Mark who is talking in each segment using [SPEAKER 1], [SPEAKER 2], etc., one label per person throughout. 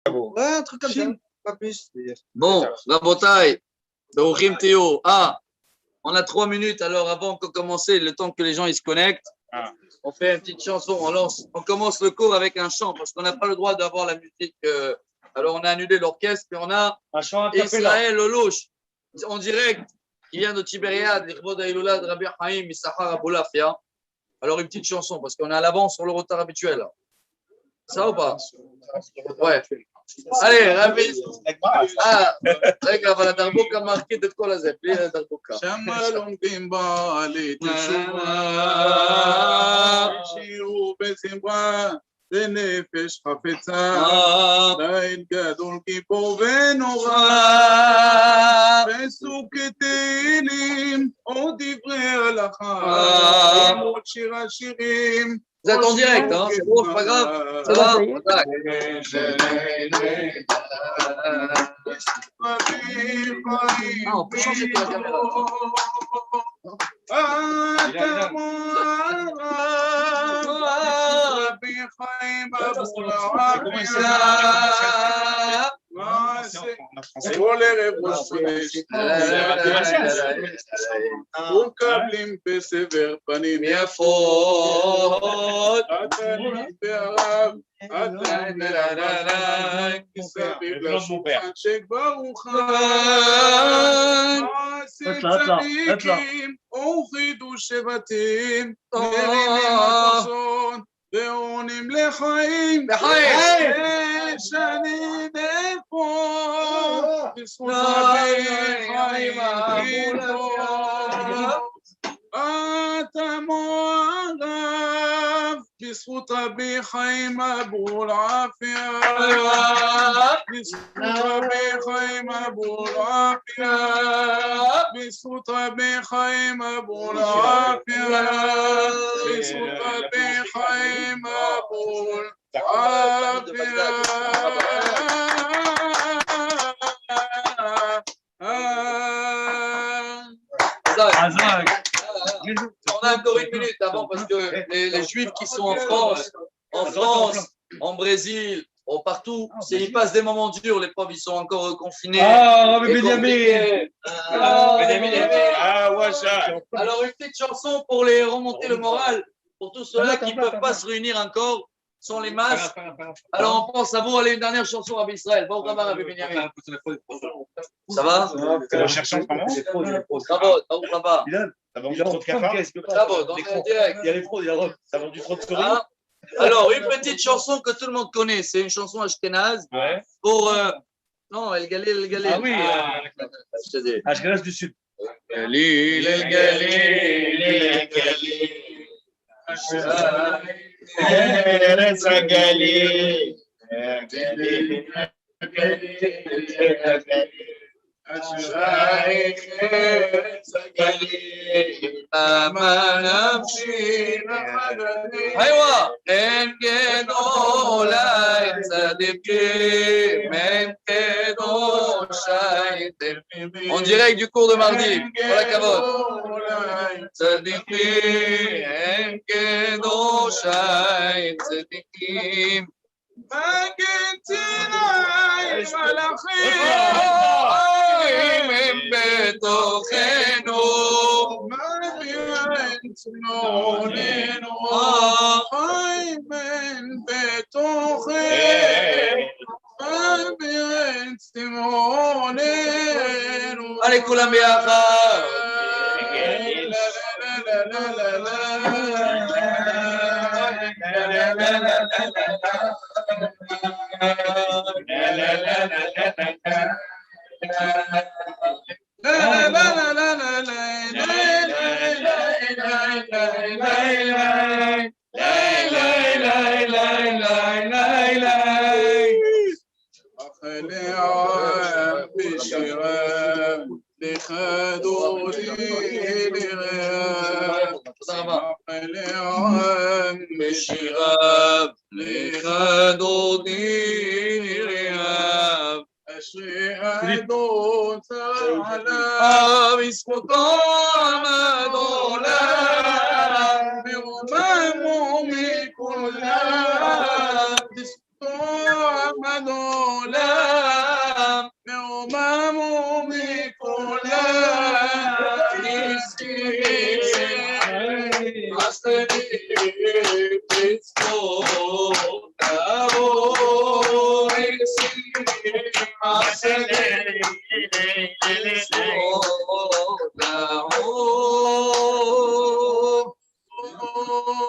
[SPEAKER 1] Ouais, un truc comme ça. Pas plus.
[SPEAKER 2] Bon, Rabotai, Beruchim Teo. Ah, on a 3 minutes, alors avant de commencer, le temps que les gens ils se connectent, on fait une petite chanson. On commence le cours avec un chant, parce qu'on n'a pas le droit d'avoir la musique. Alors on a annulé l'orchestre, mais on a
[SPEAKER 3] un chant
[SPEAKER 2] Israël Olosh, en direct, qui vient de Tibériade, l'Irvod Aïloula de Rabbi Haïm, Issachar Aboulafia. Alors une petite chanson, parce qu'on est à l'avance sur le retard habituel. Ça ou pas? Ouais. Allez, Rabbi. Ah, רגע, אבל הדרבוקה מרקיד את כל הזה, בלי הדרבוקה.
[SPEAKER 4] שמה לומדים בעלי תשובה, שירו בשמחה, ונפש חפצה, ליל גדול גיבור ונורא, פסוקי תהילים, עוד דברי הלכה, עוד שיר השירים.
[SPEAKER 2] Vous êtes en direct, hein? C'est bon, c'est pas grave. Ça va? Ah, on peut changer pour la caméra.
[SPEAKER 4] ומקבלים בסבר פנים
[SPEAKER 2] יפות,
[SPEAKER 4] אתה נתבערב, אתה נראה, מסביב לשולחן שכבר הוכן, מעשי צדיקים, אורחידו שבטים, מרימים הכוסות, ועונים לחיים, שנים אפוא, בזכות רבי חיים אבולעפיה, אתה מוערב, בזכות רבי חיים אבולעפיה, בזכות רבי חיים אבולעפיה, בזכות רבי חיים אבולעפיה, בזכות רבי חיים אבולעפיה.
[SPEAKER 2] On a encore une minute avant parce que les Juifs qui sont en France, en Brésil, partout, ils passent des moments durs. Les pauvres, ils sont encore confinés.
[SPEAKER 3] Ah, mais Benjamin.
[SPEAKER 2] Alors, une petite chanson pour les remonter le moral, pour tous ceux-là qui ne peuvent pas se réunir encore, sont les masques. Alors, on pense à vous. Allez, une dernière chanson à Israël. Bon, Rabbi Benjamin. Ça va?
[SPEAKER 5] On cherche en ce moment.
[SPEAKER 2] Bravo, Rabbi.
[SPEAKER 5] Ça vend du trop de cafard.
[SPEAKER 2] Bravo, dans le direct.
[SPEAKER 5] Il y a les fraudes, il y a Rob. Ça vend du trop de souris.
[SPEAKER 2] Alors, une petite chanson que tout le monde connaît. C'est une chanson ashkénaze.
[SPEAKER 5] Ouais.
[SPEAKER 2] Pour. Non, El Galil, El Galil.
[SPEAKER 5] Ah oui.
[SPEAKER 3] Ashkenaz du Sud.
[SPEAKER 4] Galil, El Galil, El Galil.
[SPEAKER 5] ארץ הגליל, הגליל,
[SPEAKER 4] אשרייך ארץ הגליל, למה נפשי נחלתי,
[SPEAKER 2] אין גדולה צדיקים, אין קדושה תפנימי. En direct du cours de mardi. Voilà, Kavod. צדיקים, אין קדושה צדיקים.
[SPEAKER 4] מגן צילי מלאכים,
[SPEAKER 2] הם בתוכנו,
[SPEAKER 4] מגן צנוננו, מגן בתוכנו, מגן צנוננו.
[SPEAKER 2] Allez, כולם ביחד.
[SPEAKER 4] בשיריו לכדודי רעב, אשרי האדון צהלה, בזכותו עמד עולם, ורוממו מכולם, בזכותו עמד עולם.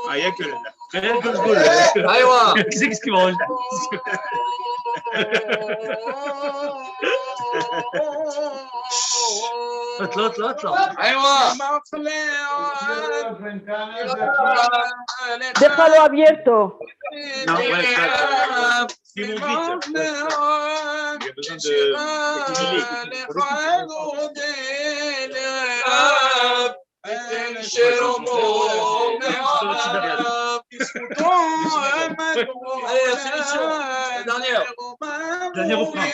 [SPEAKER 5] Ah, il n'y a que là.
[SPEAKER 3] Rien que le goal.
[SPEAKER 2] Aïwa.
[SPEAKER 3] Qu'est-ce qu'il mange? اطلع.
[SPEAKER 2] Aïwa.
[SPEAKER 6] Déjalo abierto.
[SPEAKER 3] Non, ouais,
[SPEAKER 5] Simon, vite. Il y a besoin de.
[SPEAKER 2] Allez, la finition. La dernière.
[SPEAKER 3] Dernier refrain.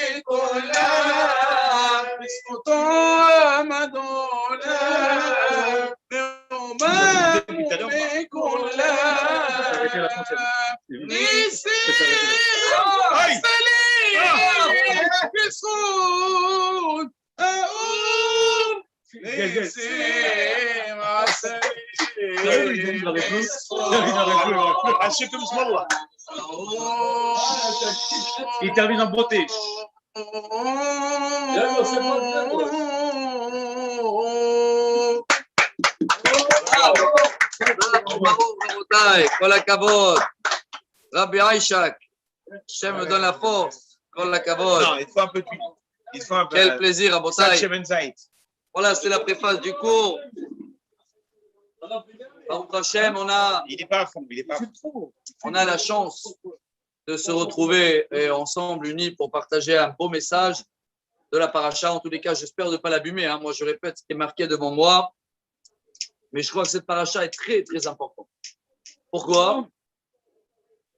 [SPEAKER 3] Il termine en beauté.
[SPEAKER 2] Bravo, רבותיי, כל הכבוד. רבי איישק, השם me donne la force. כל הכבוד.
[SPEAKER 5] Non, il faut un peu d'huile. Il faut un peu.
[SPEAKER 2] Quel plaisir, רבותיי.
[SPEAKER 5] Shemen Zait.
[SPEAKER 2] Voilà, c'est la préface du cours. Baruch Hashem,
[SPEAKER 5] Il n'est pas à fond. Il est pas à fond.
[SPEAKER 2] on a la chance de se retrouver ensemble, unis, pour partager un beau message de la paracha. En tous les cas, j'espère ne pas l'abîmer. Hein. Moi, je répète ce qui est marqué devant moi. Mais je crois que cette paracha est très, très importante. Pourquoi?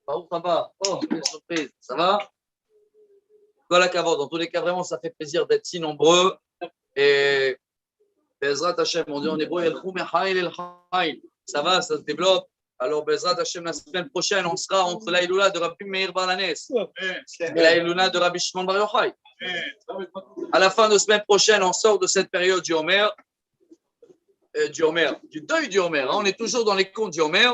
[SPEAKER 2] Baruch Haba. Oh, quelle surprise. Ça va? Voilà qu'avant. Dans tous les cas, vraiment, ça fait plaisir d'être si nombreux. Et Bezrat Hashem, on dit en hébreu, ça va, ça se développe. Alors, Bezrat Hashem, la semaine prochaine, on sera entre la Iloula de Rabbi Meir Bar Lanes et la Iloula de Rabbi Shimon Bar Yochai. À la fin de la semaine prochaine, on sort de cette période du Homer, du deuil du Homer. Hein. On est toujours dans les contes du Homer.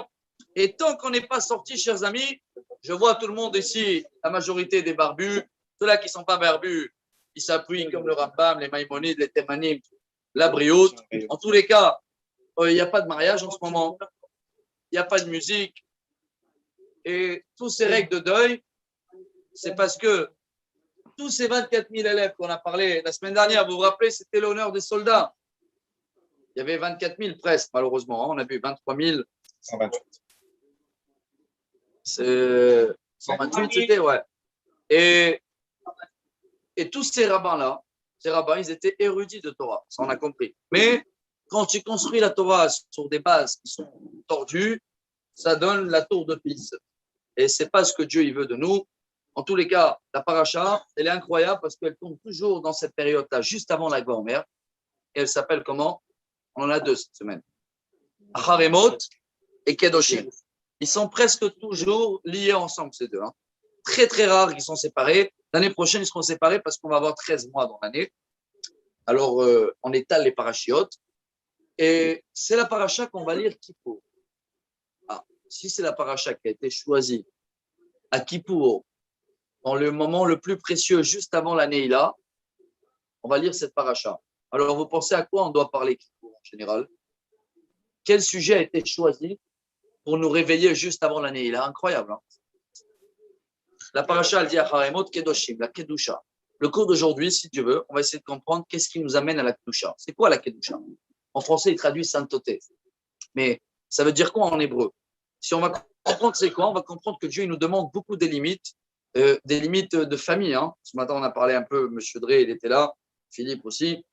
[SPEAKER 2] Et tant qu'on n'est pas sorti, chers amis, je vois tout le monde ici, la majorité des barbus, ceux-là qui ne sont pas barbus, ils s'appuient comme le Rambam, les Maïmonides, les Thémanim, la Brioute. En tous les cas, il n'y a pas de mariage en ce moment. Il n'y a pas de musique. Et toutes ces règles de deuil, c'est parce que tous ces 24 000 élèves qu'on a parlé la semaine dernière, vous vous rappelez, c'était l'honneur des soldats. Il y avait 24 000 presque, malheureusement. On a vu 23 000.
[SPEAKER 5] 128.
[SPEAKER 2] C'est 128, c'était, ouais. Et tous ces rabbins-là, ils étaient érudits de Torah, ça on a compris. Mais quand tu construis la Torah sur des bases qui sont tordues, ça donne la tour de Pise. Et ce n'est pas ce que Dieu il veut de nous. En tous les cas, la paracha, elle est incroyable parce qu'elle tombe toujours dans cette période-là, juste avant la grand-mère. Et elle s'appelle comment? On en a deux cette semaine. Acharemot et Kedoshim. Ils sont presque toujours liés ensemble, ces deux. Hein. Très, très rare qu'ils sont séparés. L'année prochaine, ils seront séparés parce qu'on va avoir 13 mois dans l'année. Alors, on étale les parachiotes. Et c'est la paracha qu'on va lire Kippour. Ah, si c'est la paracha qui a été choisie à Kippour, dans le moment le plus précieux, juste avant la Neila, on va lire cette paracha. Alors, vous pensez à quoi on doit parler Kippour en général? Quel sujet a été choisi pour nous réveiller juste avant la Neila? Incroyable, hein? La paracha, elle dit Acharemot Kedoshim, la Kedusha. Le cours d'aujourd'hui, si Dieu veut, on va essayer de comprendre qu'est-ce qui nous amène à la Kedusha. C'est quoi la Kedusha? En français, il traduit sainteté. Mais ça veut dire quoi en hébreu? Si on va comprendre c'est quoi, on va comprendre que Dieu il nous demande beaucoup des limites de famille. Hein. Ce matin, on a parlé un peu, M. Drey, il était là, Philippe aussi.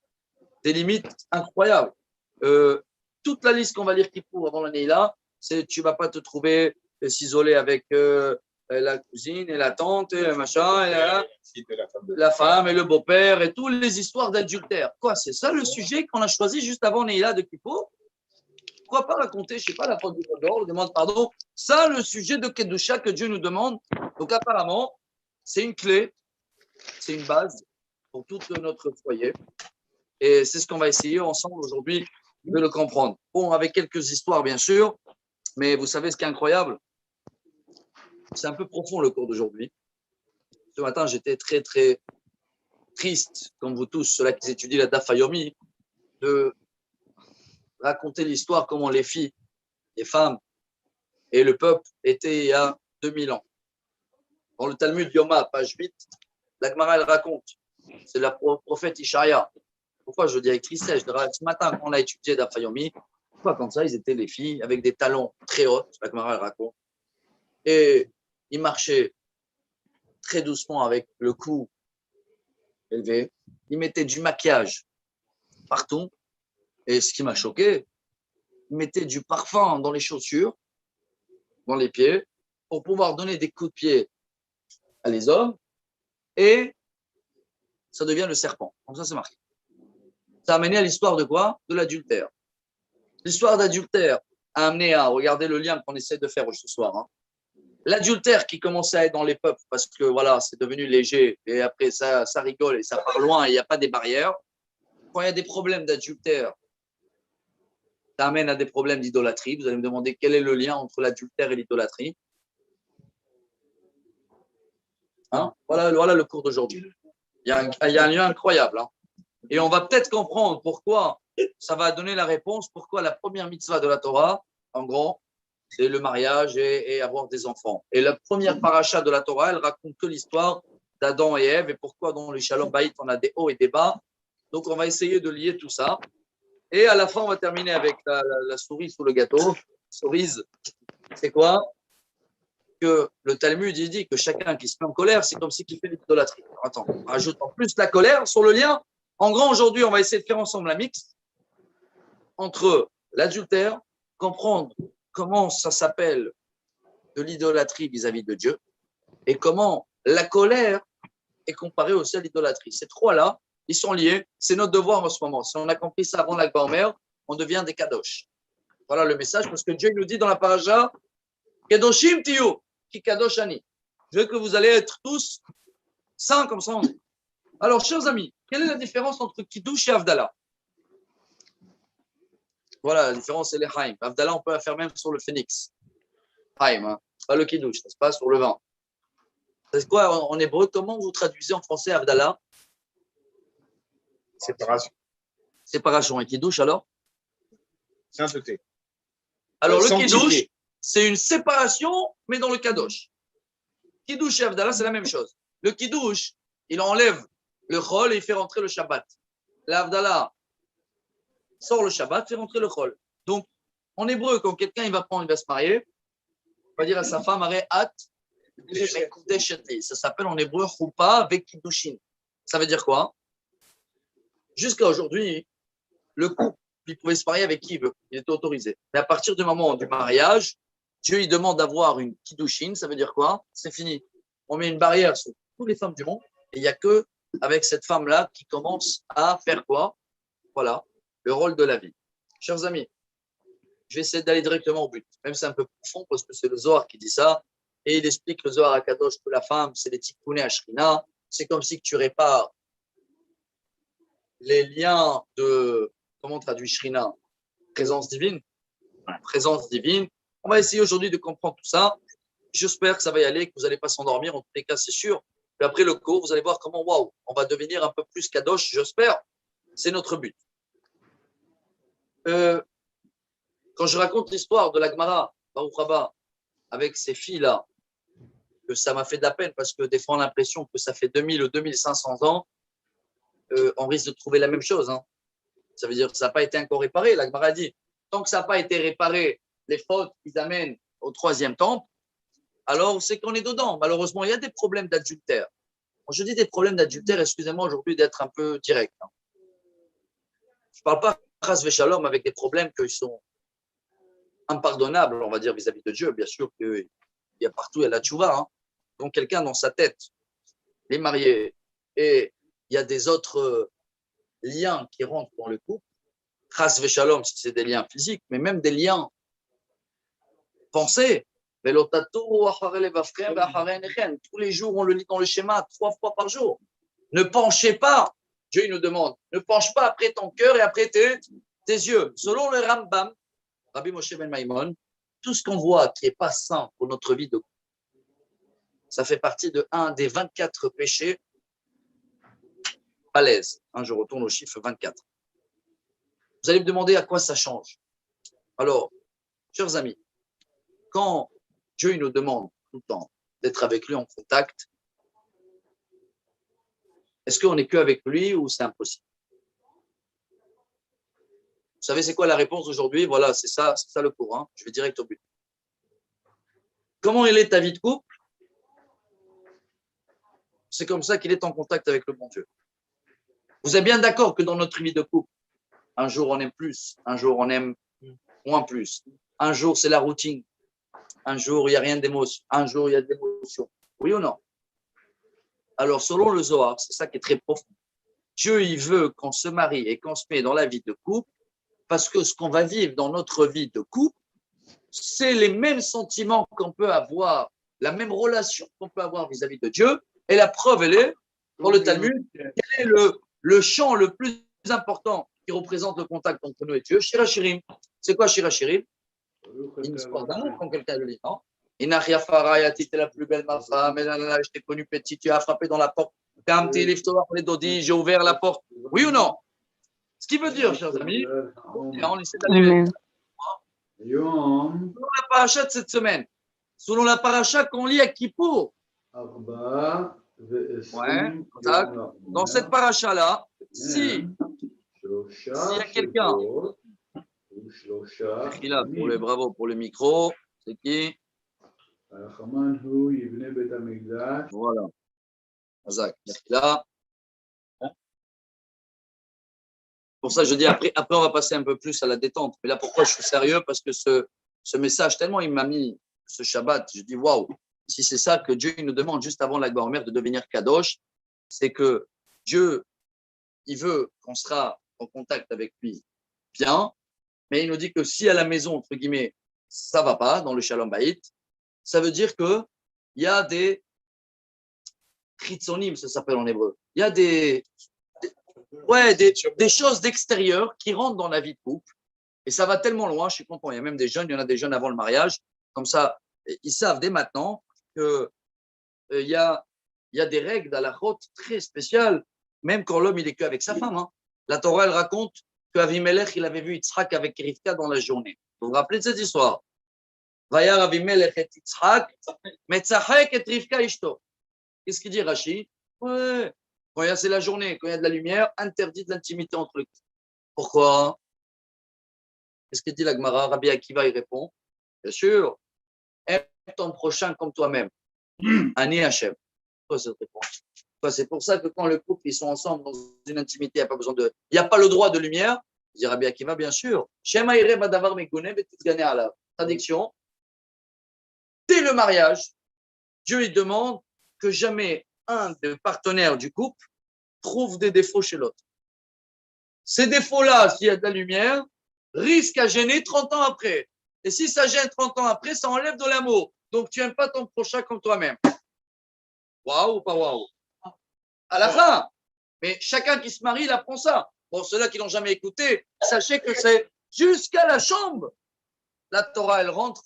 [SPEAKER 2] Des limites incroyables. Toute la liste qu'on va lire Kippour avant l'année là, c'est tu ne vas pas te trouver s'isoler avec la cousine et la tante et le machin, et la femme et le beau-père et toutes les histoires d'adultère. Quoi, c'est ça le sujet qu'on a choisi juste avant Neila de Kippour? Pourquoi pas raconter, je ne sais pas, la faute du d'or, demande pardon. Ça, le sujet de Kedusha que Dieu nous demande. Donc apparemment, c'est une clé, c'est une base pour tout notre foyer. Et c'est ce qu'on va essayer ensemble aujourd'hui de le comprendre. Bon, avec quelques histoires bien sûr, mais vous savez ce qui est incroyable? C'est un peu profond le cours d'aujourd'hui. Ce matin, j'étais très, très triste, comme vous tous, ceux-là qui étudient la Daf Yomi, de raconter l'histoire comment les filles, les femmes et le peuple étaient il y a 2000 ans. Dans le Talmud Yoma, page 8, la Gemara, elle raconte, c'est le prophète Ishaïa. Pourquoi je dis avec tristesse? Ce matin, quand on a étudié Daf Yomi, pourquoi comme ça, ils étaient les filles avec des talons très hauts, la Gemara, elle raconte, et ils marchaient très doucement avec le cou élevé, ils mettaient du maquillage partout, et ce qui m'a choqué, ils mettaient du parfum dans les chaussures, dans les pieds, pour pouvoir donner des coups de pied à les hommes, et ça devient le serpent. Comme ça, c'est marqué. Ça a amené à l'histoire de quoi? De l'adultère. L'histoire d'adultère a amené à, regardez le lien qu'on essaie de faire ce soir, hein. L'adultère qui commençait à être dans les peuples parce que voilà, c'est devenu léger et après ça rigole et ça part loin et il n'y a pas des barrières. Quand il y a des problèmes d'adultère, ça amène à des problèmes d'idolâtrie. Vous allez me demander quel est le lien entre l'adultère et l'idolâtrie. Hein? Voilà le cours d'aujourd'hui. Il y a un lien incroyable. Hein? Et on va peut-être comprendre pourquoi ça va donner la réponse, pourquoi la première mitzvah de la Torah, en gros, c'est le mariage et avoir des enfants. Et la première paracha de la Torah, elle raconte que l'histoire d'Adam et Ève et pourquoi dans le Shalom Bayit, on a des hauts et des bas. Donc, on va essayer de lier tout ça. Et à la fin, on va terminer avec la cerise sous le gâteau. Cerise, c'est quoi? Que le Talmud, il dit que chacun qui se met en colère, c'est comme si il fait l'idolâtrie. Attends, on rajoute en plus la colère sur le lien. En gros, aujourd'hui, on va essayer de faire ensemble la mix entre l'adultère, comprendre comment ça s'appelle de l'idolâtrie vis-à-vis de Dieu et comment la colère est comparée aussi à l'idolâtrie. Ces trois-là, ils sont liés. C'est notre devoir en ce moment. Si on a compris ça avant l'Akba Omer, on devient des kadosh. Voilà le message, parce que Dieu nous dit dans la paracha, Kadoshim tiyu, ki kadosh ani. Je veux que vous allez être tous saints comme ça on dit. Alors, chers amis, quelle est la différence entre Kiddush et Havdalah? Voilà, la différence, c'est les Haïm. Havdalah, on peut la faire même sur le phénix. Haïm, hein. Pas le Kiddush, ça se passe sur le vin. C'est quoi en hébreu? Comment vous traduisez en français Havdalah?
[SPEAKER 5] Séparation.
[SPEAKER 2] Séparation. Et Kiddush alors?
[SPEAKER 5] Sainteté.
[SPEAKER 2] Alors, le
[SPEAKER 5] Sanctifié.
[SPEAKER 2] Kiddush, c'est une séparation, mais dans le Kadosh. Kiddush et Havdalah, c'est la même chose. Le Kiddush, il enlève le Chol et il fait rentrer le Shabbat. L'Havdalah sort le Shabbat, fait rentrer le Chol. Donc, en hébreu, quand quelqu'un il va se marier, il va dire à sa femme, At, ça s'appelle en hébreu Choupa avec Kiddushin. Ça veut dire quoi? Jusqu'à aujourd'hui, le couple, il pouvait se marier avec qui il veut, il était autorisé. Mais à partir du moment du mariage, Dieu il demande d'avoir une Kiddushin, ça veut dire quoi? C'est fini. On met une barrière sur toutes les femmes du monde et il n'y a que avec cette femme-là qui commence à faire quoi? Voilà, le rôle de la vie. Chers amis, je vais essayer d'aller directement au but, même si c'est un peu profond parce que c'est le Zohar qui dit ça, et il explique le Zohar à Kadosh que la femme, c'est les tikkuné à Shrina, c'est comme si tu répares les liens de, comment on traduit Shrina? Présence divine. Présence divine. On va essayer aujourd'hui de comprendre tout ça. J'espère que ça va y aller, que vous n'allez pas s'endormir, en tous les cas, c'est sûr. Puis après le cours, vous allez voir comment, waouh, on va devenir un peu plus Kadosh, j'espère. C'est notre but. Quand je raconte l'histoire de la Gemara, Baruch Haba, avec ces filles-là, que ça m'a fait de la peine parce que des fois on a l'impression que ça fait 2000 ou 2500 ans, on risque de trouver la même chose. Hein. Ça veut dire que ça n'a pas été encore réparé. La Gemara dit, tant que ça n'a pas été réparé, les fautes qu'ils amènent au troisième temple, alors c'est qu'on est dedans. Malheureusement, il y a des problèmes d'adultère. Quand je dis des problèmes d'adultère, excusez-moi aujourd'hui d'être un peu direct. Hein. Je ne parle pas Chas Veshalom avec des problèmes qui sont impardonnables, on va dire, vis-à-vis de Dieu. Bien sûr qu'il y a partout, il y a la tchouva. Hein. Donc quelqu'un dans sa tête, les mariés, et il y a des autres liens qui rentrent dans le couple. Chas Veshalom, c'est des liens physiques, mais même des liens pensés. Tous les jours, on le lit dans le schéma 3 fois par jour. Ne penchez pas, Dieu il nous demande, ne penche pas après ton cœur et après tes yeux. Selon le Rambam, Rabbi Moshe Ben Maimon, tout ce qu'on voit qui n'est pas sain pour notre vie de couple, ça fait partie de un des 24 péchés balèze. Je retourne au chiffre 24. Vous allez me demander à quoi ça change. Alors, chers amis, quand Dieu il nous demande tout le temps d'être avec lui en contact, est-ce qu'on n'est qu'avec lui ou c'est impossible? Vous savez, c'est quoi la réponse aujourd'hui? Voilà, c'est ça le cours. Hein. Je vais direct au but. Comment elle est ta vie de couple? C'est comme ça qu'il est en contact avec le bon Dieu. Vous êtes bien d'accord que dans notre vie de couple, un jour on aime plus, un jour on aime moins plus. Un jour c'est la routine, un jour il n'y a rien d'émotion, un jour il y a de l'émotion. Oui ou non? Alors selon le Zohar, c'est ça qui est très profond. Dieu il veut qu'on se marie et qu'on se met dans la vie de couple parce que ce qu'on va vivre dans notre vie de couple, c'est les mêmes sentiments qu'on peut avoir, la même relation qu'on peut avoir vis-à-vis de Dieu. Et la preuve, elle est, dans le Talmud, quel est le chant le plus important qui représente le contact entre nous et Dieu? Shir HaShirim. C'est quoi Shir HaShirim? Une histoire d'amour, quand quelqu'un le lit, non? Inachia Farayati, t'es la plus belle, ma femme. Je t'ai connu petit, tu as frappé dans la porte. J'ai ouvert la porte. Oui ou non? Ce qui veut dire, chers amis, on essaie d'aller selon la paracha de cette semaine, selon la paracha qu'on lit à Kippour. Ouais, dans cette paracha-là, s'il y a quelqu'un, qui là pour le bravo pour le micro, c'est qui? Voilà, Azak, là. Pour ça, je dis après, on va passer un peu plus à la détente. Mais là, pourquoi je suis sérieux? Parce que ce message, tellement il m'a mis ce Shabbat, je dis waouh. Si c'est ça que Dieu nous demande juste avant la Mère de devenir Kadosh, c'est que Dieu, il veut qu'on sera en contact avec lui bien, mais il nous dit que si à la maison, entre guillemets, ça va pas, dans le Shalom Bayit, ça veut dire qu'il y a des chitzonim, ça s'appelle en hébreu. Il y a des choses d'extérieur qui rentrent dans la vie de couple. Et ça va tellement loin, je suis content. Il y a même des jeunes, il y en a des jeunes avant le mariage, comme ça, ils savent dès maintenant qu'il y a des règles d'Alachot très spéciales, même quand l'homme il est qu'avec sa femme. Hein. La Torah, elle raconte qu'Avimelech, il avait vu Yitzhak avec Rivka dans la journée. Vous vous rappelez de cette histoire? Vayar Avimelech et Yitzhak, Metzachek et Rivka Ishto. Qu'est-ce qu'il dit Rashi? Ouais. Quand c'est la journée, quand il y a de la lumière, interdit de l'intimité entre les deux. Pourquoi? Qu'est-ce qu'il dit la Gemara? Rabbi Akiva, il répond, bien sûr, aime ton prochain comme toi-même. Ani Hachem. Pourquoi cette réponse? C'est pour ça que quand le couple, ils sont ensemble dans une intimité, il n'y a pas besoin de. Il n'y a pas le droit de lumière. Il dit Rabbi Akiva, bien sûr. Traduction. Dès le mariage, Dieu il demande que jamais un des partenaires du couple trouve des défauts chez l'autre. Ces défauts-là, s'il y a de la lumière, risquent à gêner 30 ans après. Et si ça gêne 30 ans après, ça enlève de l'amour. Donc, tu n'aimes pas ton prochain comme toi-même. Waouh ou pas waouh? À la fin. Mais chacun qui se marie, il apprend ça. Bon, ceux-là qui n'ont jamais écouté, sachez que c'est jusqu'à la chambre. La Torah, elle rentre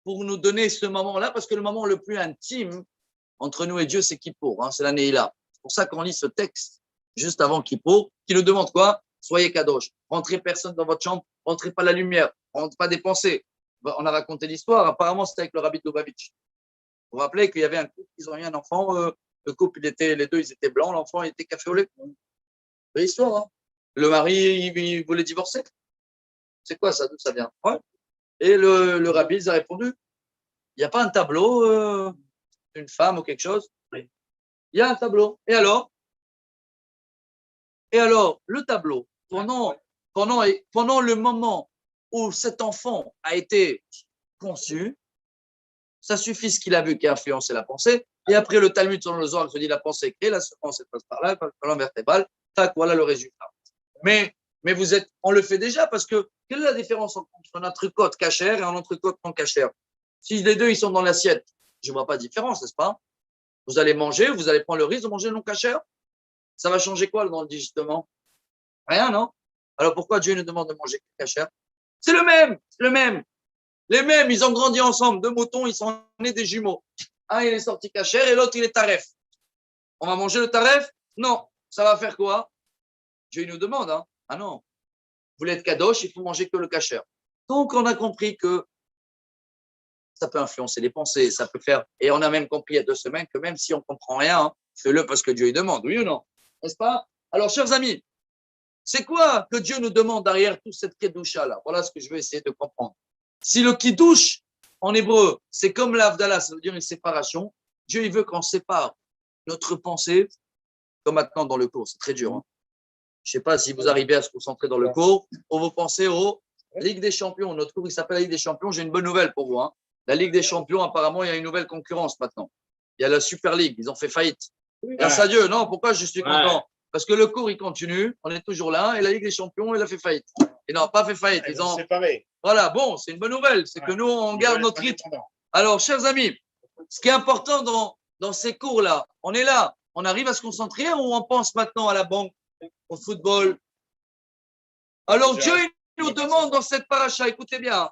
[SPEAKER 2] pour nous donner ce moment-là, parce que le moment le plus intime entre nous et Dieu, c'est Kippour, hein, c'est la Neila. C'est pour ça qu'on lit ce texte juste avant Kippour, qui nous demande quoi? Soyez Kadosh. Rentrez personne dans votre chambre, rentrez pas la lumière, rentrez pas des pensées. On a raconté l'histoire, apparemment c'était avec le Rabbi Lubavitch. Vous vous rappelez qu'il y avait un couple, ils ont eu un enfant, le couple, les deux, ils étaient blancs, l'enfant, il était café au lait. C'est l'histoire, hein. Le mari, il voulait divorcer. C'est quoi ça? D'où ça vient? Ouais. Et le Rabbi, il a répondu, il n'y a pas un tableau une femme ou quelque chose? Oui. Il y a un tableau. Et alors, le tableau, pendant le moment où cet enfant a été conçu, ça suffit ce qu'il a vu qui a influencé la pensée. Et après, le Talmud, selon le Zohar, se dit la pensée est créée, la pensée passe par là, par l'envers vertébrale. Tac, voilà le résultat. Mais on le fait déjà parce que quelle est la différence entre un entrecôte cachère et un entrecôte non cachère? Si les deux, ils sont dans l'assiette, je ne vois pas de différence, n'est-ce pas? Vous allez manger, vous allez prendre le risque de manger non cachère. Ça va changer quoi dans le digestement? Rien, non? Alors pourquoi Dieu nous demande de manger cachère? C'est le même. Les mêmes, ils ont grandi ensemble. 2 moutons, ils sont nés des jumeaux. Un, il est sorti cachère et l'autre, il est taref. On va manger le taref? Non. ça va faire quoi? Dieu il nous demande, hein. Ah non, vous voulez être kadosh, il faut manger que le kasher. Donc, on a compris que ça peut influencer les pensées, ça peut faire. Et on a même compris il y a 2 semaines que même si on ne comprend rien, hein, fais-le parce que Dieu il demande, oui ou non? N'est-ce pas? Alors, chers amis, c'est quoi que Dieu nous demande derrière toute cette kedusha là? Voilà ce que je vais essayer de comprendre. Si le kiddush, en hébreu, c'est comme l'avdala, ça veut dire une séparation, Dieu il veut qu'on sépare notre pensée, comme maintenant dans le cours, c'est très dur. Hein. Je ne sais pas si vous arrivez à se concentrer dans le cours, ou vous pensez aux Ligue des Champions. Notre cours, il s'appelle la Ligue des Champions. J'ai une bonne nouvelle pour vous. Hein. La Ligue des Champions, apparemment, il y a une nouvelle concurrence maintenant. Il y a la Super League. Ils ont fait faillite. Grâce à Dieu. Non, pourquoi je suis content? Parce que le cours, il continue. On est toujours là. Et la Ligue des Champions, elle a fait faillite. Et non, pas fait faillite. Ils ont séparé. Voilà, bon, c'est une bonne nouvelle. C'est que nous, on garde notre rythme. Alors, chers amis, ce qui est important dans ces cours-là, on est là. On arrive à se concentrer ou on pense maintenant à la banque, au football? Alors, Dieu il nous demande dans cette paracha, écoutez bien.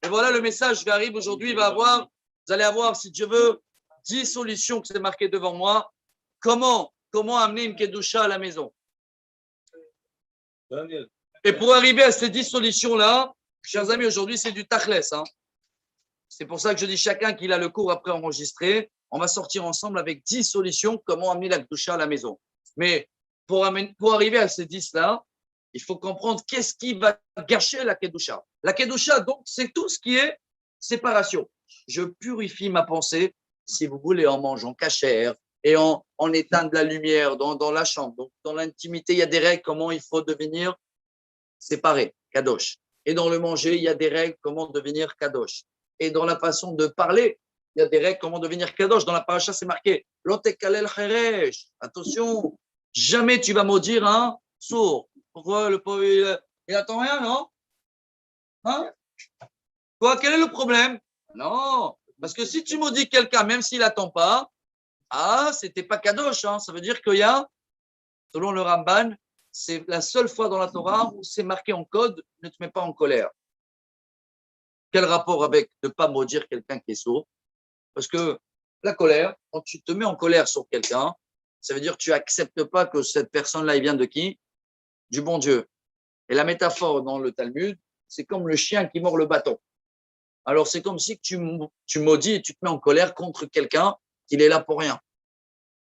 [SPEAKER 2] Et voilà le message qui arrive aujourd'hui. Vous allez avoir, si Dieu veut, 10 solutions que c'est marqué devant moi. Comment amener une kedusha à la maison? Et pour arriver à ces 10 solutions-là, chers amis, aujourd'hui, c'est du tachles. Hein. C'est pour ça que je dis chacun qu'il a le cours après enregistré. On va sortir ensemble avec 10 solutions comment amener la kedusha à la maison. Mais pour arriver à ces 10-là, il faut comprendre qu'est-ce qui va gâcher la kedusha. La kedusha, donc, c'est tout ce qui est séparation. Je purifie ma pensée, si vous voulez, en mangeant cachère et en éteignant de la lumière dans la chambre. Donc, dans l'intimité, il y a des règles comment il faut devenir séparé, kadosh. Et dans le manger, il y a des règles comment devenir kadosh. Et dans la façon de parler, il y a des règles comment devenir kadosh. Dans la paracha, c'est marqué Lotekalel cheresh. Attention, jamais tu vas maudire un sourd. Pourquoi le pauvre, il attend rien, non? Hein? Quoi, quel est le problème? Non, parce que si tu maudis quelqu'un, même s'il n'attend pas, c'était pas kadosh. Hein. Ça veut dire qu'il y a, selon le Ramban, c'est la seule fois dans la Torah où c'est marqué en code, ne te mets pas en colère. Quel rapport avec ne pas maudire quelqu'un qui est sourd? Parce que la colère, quand tu te mets en colère sur quelqu'un, ça veut dire que tu n'acceptes pas que cette personne-là, il vient de qui? Du bon Dieu. Et la métaphore dans le Talmud, c'est comme le chien qui mord le bâton. Alors, c'est comme si tu maudis et tu te mets en colère contre quelqu'un qu'il est là pour rien.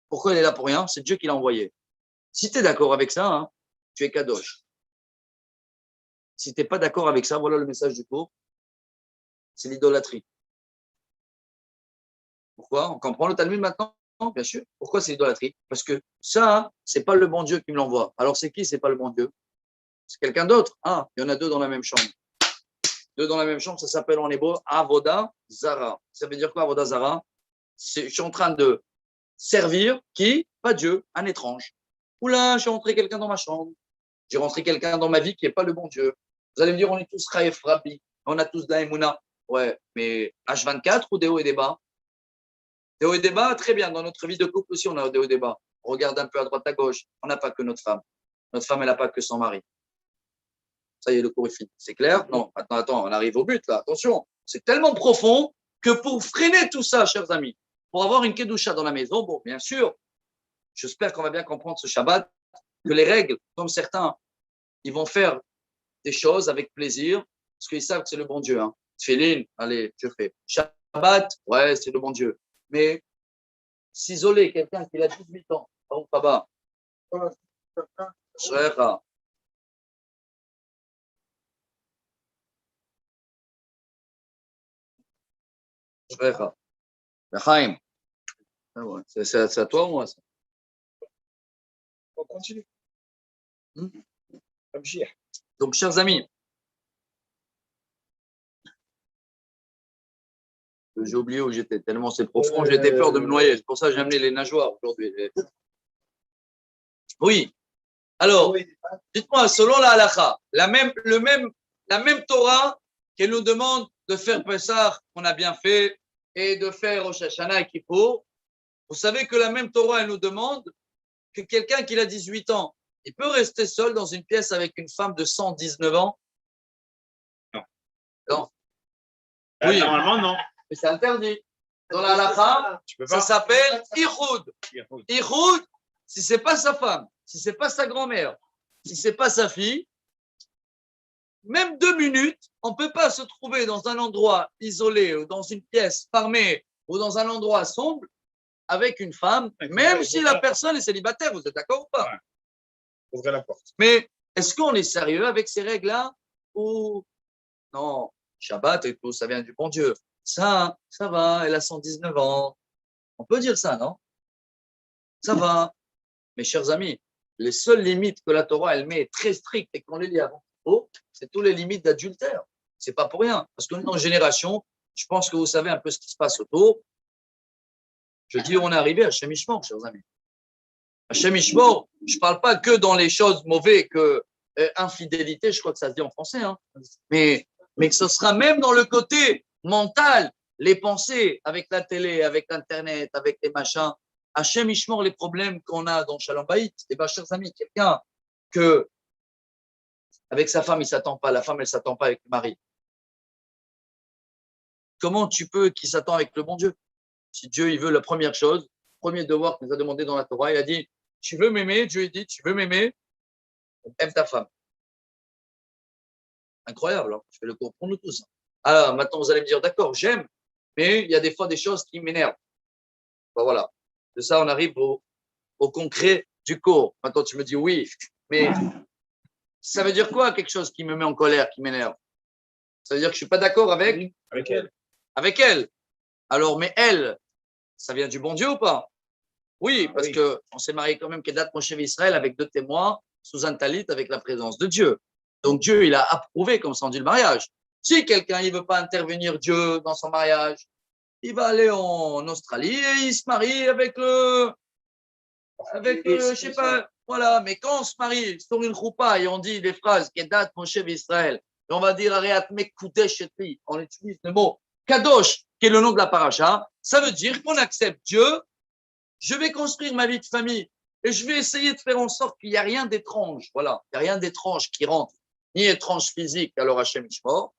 [SPEAKER 2] Pourquoi il est là pour rien? C'est Dieu qui l'a envoyé. Si tu es d'accord avec ça, hein, tu es kadosh. Si tu n'es pas d'accord avec ça, voilà le message du cours, c'est l'idolâtrie. Pourquoi? On comprend le Talmud maintenant? Bien sûr. Pourquoi c'est l'idolâtrie? Parce que ça, c'est pas le bon Dieu qui me l'envoie. Alors c'est qui? C'est pas le bon Dieu. C'est quelqu'un d'autre. Il y en a 2 dans la même chambre. 2 dans la même chambre, ça s'appelle en hébreu Avoda Zara. Ça veut dire quoi, Avoda Zara? Je suis en train de servir qui? Pas Dieu, un étrange. Oula, j'ai rentré quelqu'un dans ma chambre. J'ai rentré quelqu'un dans ma vie qui n'est pas le bon Dieu. Vous allez me dire, on est tous Raïf Rabbi. On a tous de la Emouna. Ouais, mais H24 ou des hauts et des bas? Des hauts et des bas, très bien. Dans notre vie de couple aussi, on a des hauts et des bas. On regarde un peu à droite, à gauche. On n'a pas que notre femme. Notre femme, elle n'a pas que son mari. Ça y est, le cours est fini. C'est clair? Non, maintenant, attends, on arrive au but, là. Attention, c'est tellement profond que pour freiner tout ça, chers amis, pour avoir une kedusha dans la maison, bon, bien sûr, j'espère qu'on va bien comprendre ce Shabbat, que les règles, comme certains, ils vont faire des choses avec plaisir, parce qu'ils savent que c'est le bon Dieu. Hein. Tfilin, allez, je fais. Shabbat, ouais, c'est le bon Dieu. Mais s'isoler, quelqu'un qui a 18 ans, Papa, Shrecha. Shrecha. Chaim. C'est à toi ou moi ça?
[SPEAKER 5] On continue.
[SPEAKER 2] Donc, chers amis, j'ai oublié où j'étais, tellement c'est profond, j'étais peur de me noyer. C'est pour ça que j'ai amené les nageoires aujourd'hui. Oui. Alors, dites-moi, selon la halakha, la même Torah qu'elle nous demande de faire Pessah, qu'on a bien fait, et de faire Rosh Hashanah et Kippour, vous savez que la même Torah, elle nous demande que quelqu'un qui a 18 ans, il peut rester seul dans une pièce avec une femme de 119 ans?
[SPEAKER 3] Non.
[SPEAKER 2] Non. Oui.
[SPEAKER 3] Normalement, non.
[SPEAKER 2] Mais c'est interdit. Dans la halakha, ça s'appelle Ihoud. Ihoud, si ce n'est pas sa femme, si ce n'est pas sa grand-mère, si ce n'est pas sa fille, même 2 minutes, on ne peut pas se trouver dans un endroit isolé ou dans une pièce fermée ou dans un endroit sombre avec une femme, même si la personne est célibataire. Vous êtes d'accord ou pas?
[SPEAKER 5] Ouvrez la porte.
[SPEAKER 2] Mais est-ce qu'on est sérieux avec ces règles-là ou non? Shabbat et tout, ça vient du bon Dieu. Ça va, elle a 119 ans. On peut dire ça, non? Ça va. Mes chers amis, les seules limites que la Torah, elle met très strictes et qu'on les lit avant, c'est toutes les limites d'adultère. C'est pas pour rien. Parce que dans une génération, je pense que vous savez un peu ce qui se passe autour. Je dis, on est arrivé à Shem Mishmor, chers amis. À Shem Mishmor, je ne parle pas que dans les choses mauvaises, que infidélité, je crois que ça se dit en français, hein. Mais que ce sera même dans le côté mental, les pensées, avec la télé, avec Internet, avec les machins. À Shem Mishmor, les problèmes qu'on a dans Shalom Bayit, eh bien, chers amis, quelqu'un que avec sa femme, il ne s'attend pas, la femme, elle ne s'attend pas avec le mari. Comment tu peux qu'il s'attend avec le bon Dieu? Si Dieu, il veut la première chose, premier devoir qu'il nous a demandé dans la Torah, il a dit, tu veux m'aimer? Dieu il dit, tu veux m'aimer? Aime ta femme. Incroyable, hein, je fais le cours pour nous tous. Alors, maintenant, vous allez me dire, d'accord, j'aime, mais il y a des fois des choses qui m'énervent. Ben voilà. De ça, on arrive au concret du cours. Maintenant, tu me dis oui, mais ça veut dire quoi, quelque chose qui me met en colère, qui m'énerve? Ça veut dire que je ne suis pas d'accord avec
[SPEAKER 5] elle.
[SPEAKER 2] Avec elle. Alors, mais elle, ça vient du bon Dieu ou pas? Oui, parce qu'on s'est marié quand même, Kedat Moshe Israël, avec 2 témoins, sous un talit, avec la présence de Dieu. Donc, Dieu, il a approuvé, comme ça on dit, le mariage. Si quelqu'un ne veut pas intervenir Dieu dans son mariage, il va aller en Australie et il se marie avec je sais pas, voilà. Mais quand on se marie sur une choupa et on dit des phrases, Kedat Moshe Israël, et on va dire, Areat Mekudesh Etri, on utilise le mot Kadosh, qui est le nom de la paracha, ça veut dire qu'on accepte Dieu, je vais construire ma vie de famille et je vais essayer de faire en sorte qu'il n'y a rien d'étrange. Voilà, il n'y a rien d'étrange qui rentre, ni étrange physique, alors Hachem Ishmor,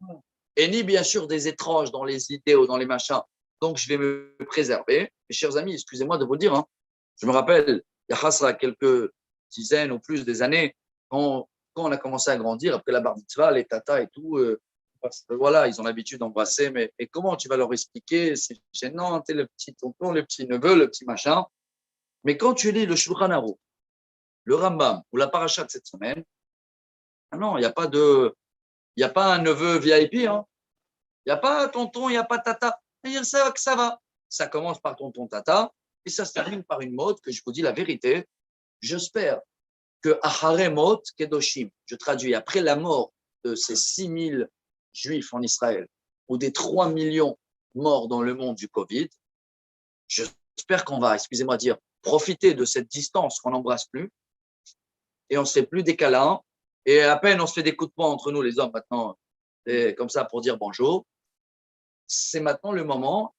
[SPEAKER 2] et ni bien sûr des étranges dans les idées ou dans les machins. Donc je vais me préserver. Mes chers amis, excusez-moi de vous le dire, hein, je me rappelle, il y a quelques dizaines ou plus des années, quand on a commencé à grandir, après la bar mitzvah, les tatas et tout, voilà, ils ont l'habitude d'embrasser, mais et comment tu vas leur expliquer? C'est gênant, tu es le petit tonton, le petit neveu, le petit machin. Mais quand tu lis le Shulchan Aruch, le Rambam ou la paracha de cette semaine, ah non, il n'y a pas un neveu VIP, hein. Il n'y a pas tonton, il n'y a pas tata. C'est-à-dire ça va. Ça commence par tonton tata et ça se termine par une mode que je vous dis la vérité. J'espère que Ahare Mot Kedoshim, je traduis, après la mort de ces 6000 juifs en Israël ou des 3 millions morts dans le monde du Covid, j'espère qu'on va, excusez-moi de dire, profiter de cette distance qu'on n'embrasse plus et on ne se fait plus des câlins et à peine on se fait des coups de poing entre nous les hommes maintenant, et comme ça pour dire bonjour. C'est maintenant le moment,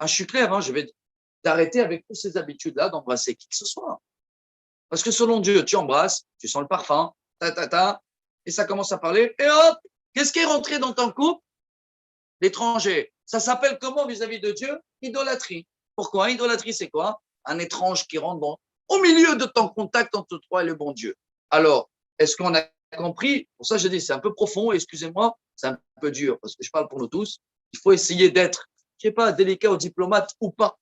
[SPEAKER 2] je suis clair, hein, je vais d'arrêter avec toutes ces habitudes-là d'embrasser qui que ce soit. Parce que selon Dieu, tu embrasses, tu sens le parfum, et ça commence à parler, et hop, qu'est-ce qui est rentré dans ton couple? L'étranger. Ça s'appelle comment vis-à-vis de Dieu? Idolâtrie. Pourquoi? Idolâtrie, c'est quoi? Un étrange qui rentre au milieu de ton contact entre toi et le bon Dieu. Alors, est-ce qu'on a compris? Pour ça, je dis, c'est un peu profond, excusez-moi, c'est un peu dur, parce que je parle pour nous tous. Il faut essayer d'être, je ne sais pas, délicat ou diplomate ou pas.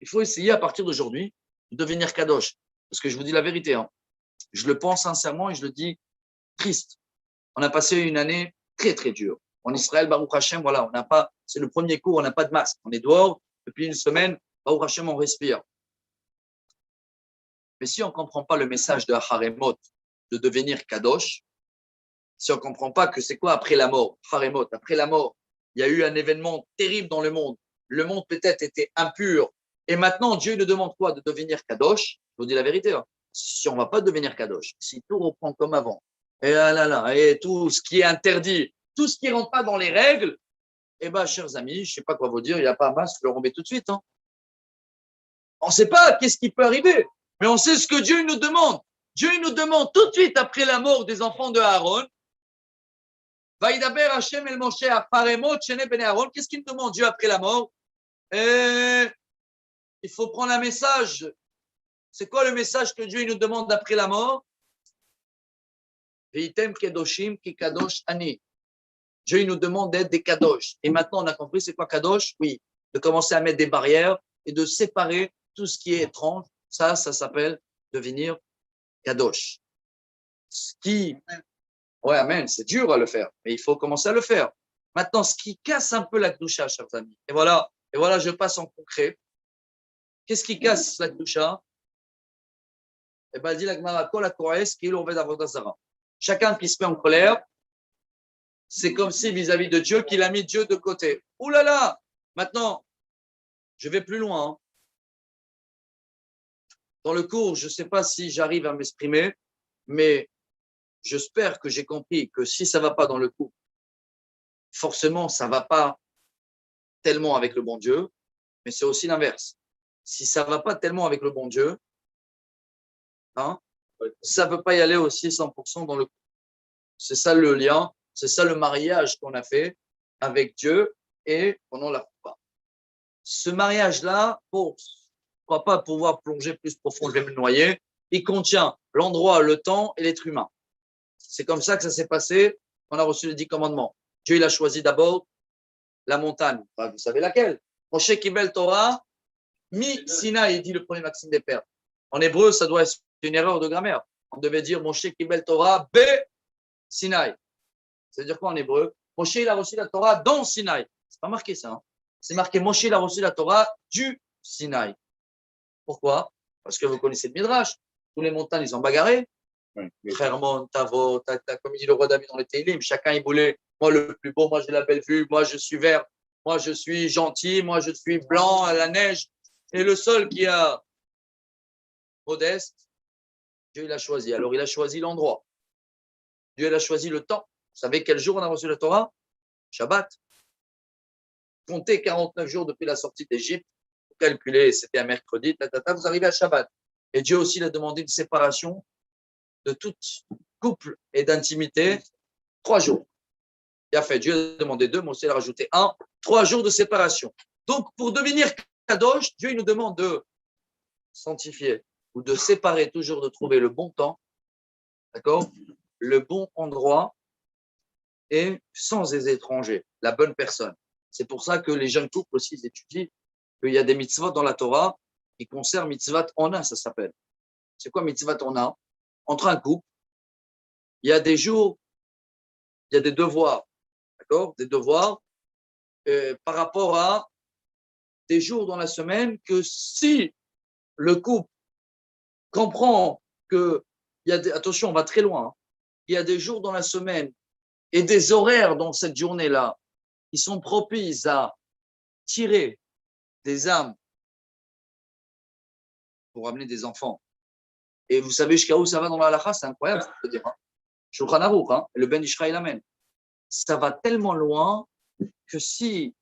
[SPEAKER 2] Il faut essayer à partir d'aujourd'hui de devenir kadosh. Parce que je vous dis la vérité, hein. Je le pense sincèrement et je le dis triste. On a passé une année très, très dure. En Israël, Baruch Hashem, voilà, c'est le premier cours, on n'a pas de masque. On est dehors depuis une semaine, Baruch Hashem, on respire. Mais si on ne comprend pas le message de Haremot, de devenir kadosh, si on ne comprend pas que c'est quoi après la mort, Haremot, après la mort, il y a eu un événement terrible dans le monde. Le monde peut-être était impur. Et maintenant, Dieu nous demande quoi? De devenir kadosh. Je vous dis la vérité. Hein. Si on ne va pas devenir kadosh, si tout reprend comme avant, et tout ce qui est interdit, tout ce qui ne rentre pas dans les règles, eh bien, chers amis, je ne sais pas quoi vous dire, il n'y a pas un masque, le remet tout de suite. Hein. On ne sait pas qu'est-ce qui peut arriver, mais on sait ce que Dieu nous demande. Dieu nous demande tout de suite après la mort des enfants de Aaron, Vaïdaber Hashem el Moshe Aparemot Shene Ben Aaron, qu'est-ce qu'il nous demande Dieu après la mort? Il faut prendre un message C'est quoi le message que Dieu nous demande après la mort? Veitem kedoshim ki kadosh ani. Dieu nous demande d'être des kadosh. Et maintenant, on a compris c'est quoi kadosh? Oui, de commencer à mettre des barrières et de séparer tout ce qui est étrange. Ça s'appelle devenir kadosh. Ce qui, ouais, amen, c'est dur à le faire, mais il faut commencer à le faire. Maintenant, ce qui casse un peu la kdusha, chers amis. Et voilà, je passe en concret. Qu'est-ce qui casse la kdusha? Eh bien, dit la Gemara, kol hakores ki lo oved avodah zara. Chacun qui se met en colère, c'est comme si vis-à-vis de Dieu, qu'il a mis Dieu de côté. Ouh là là! Maintenant, je vais plus loin. Hein. Dans le cours, je ne sais pas si j'arrive à m'exprimer, mais j'espère que j'ai compris que si ça ne va pas dans le couple, forcément, ça ne va pas tellement avec le bon Dieu, mais c'est aussi l'inverse. Si ça ne va pas tellement avec le bon Dieu, hein, ça ne peut pas y aller aussi 100% dans le couple. C'est ça le lien, c'est ça le mariage qu'on a fait avec Dieu et pendant la coupe. Ce mariage-là, pour ne pas pouvoir plonger plus profond, je vais me noyer, il contient l'endroit, le temps et l'être humain. C'est comme ça que ça s'est passé. On a reçu les 10 commandements. Dieu, il a choisi d'abord la montagne. Enfin, vous savez laquelle? Moshe Kibel Torah, Mi Sinaï, dit le premier Maxime des Pères. En hébreu, ça doit être une erreur de grammaire. On devait dire Moshe Kibel Torah, B Sinaï. C'est-à-dire quoi en hébreu? Moshe, il a reçu la Torah dans Sinaï. C'est pas marqué ça. Hein. C'est marqué Moshe, il a reçu la Torah du Sinaï. Pourquoi? Parce que vous connaissez le Midrash. Tous les montagnes, ils ont bagarré. Hermon, Tavo, Tata, comme il dit le roi David dans les Télim, chacun il voulait, moi le plus beau, moi j'ai la belle vue, moi je suis vert, moi je suis gentil, moi je suis blanc à la neige. Et le seul qui a modeste, Dieu il a choisi. Alors il a choisi l'endroit. Dieu il a choisi le temps. Vous savez quel jour on a reçu la Torah? Shabbat. Comptez 49 jours depuis la sortie d'Égypte. Vous calculez, c'était un mercredi, vous arrivez à Shabbat. Et Dieu aussi il a demandé une séparation de tout couple et d'intimité, 3 jours. Il a fait, Dieu a demandé 2, moi aussi il a rajouté 1, 3 jours de séparation. Donc, pour devenir kadosh, Dieu il nous demande de sanctifier ou de séparer, toujours de trouver le bon temps, d'accord, le bon endroit et sans les étrangers, la bonne personne. C'est pour ça que les jeunes couples aussi ils étudient qu'il y a des mitzvot dans la Torah qui concernent mitzvot ona, ça s'appelle. C'est quoi mitzvot ona? Entre un couple, il y a des jours, il y a des devoirs, d'accord? Des devoirs par rapport à des jours dans la semaine que si le couple comprend que, attention, on va très loin, hein, il y a des jours dans la semaine et des horaires dans cette journée-là qui sont propices à tirer des âmes pour amener des enfants. Et vous savez jusqu'à où ça va dans la halakha, c'est incroyable, ça peut dire. Hein. Shulchan Aruch, hein, le Ben Ishra il amène. Ça va tellement loin que si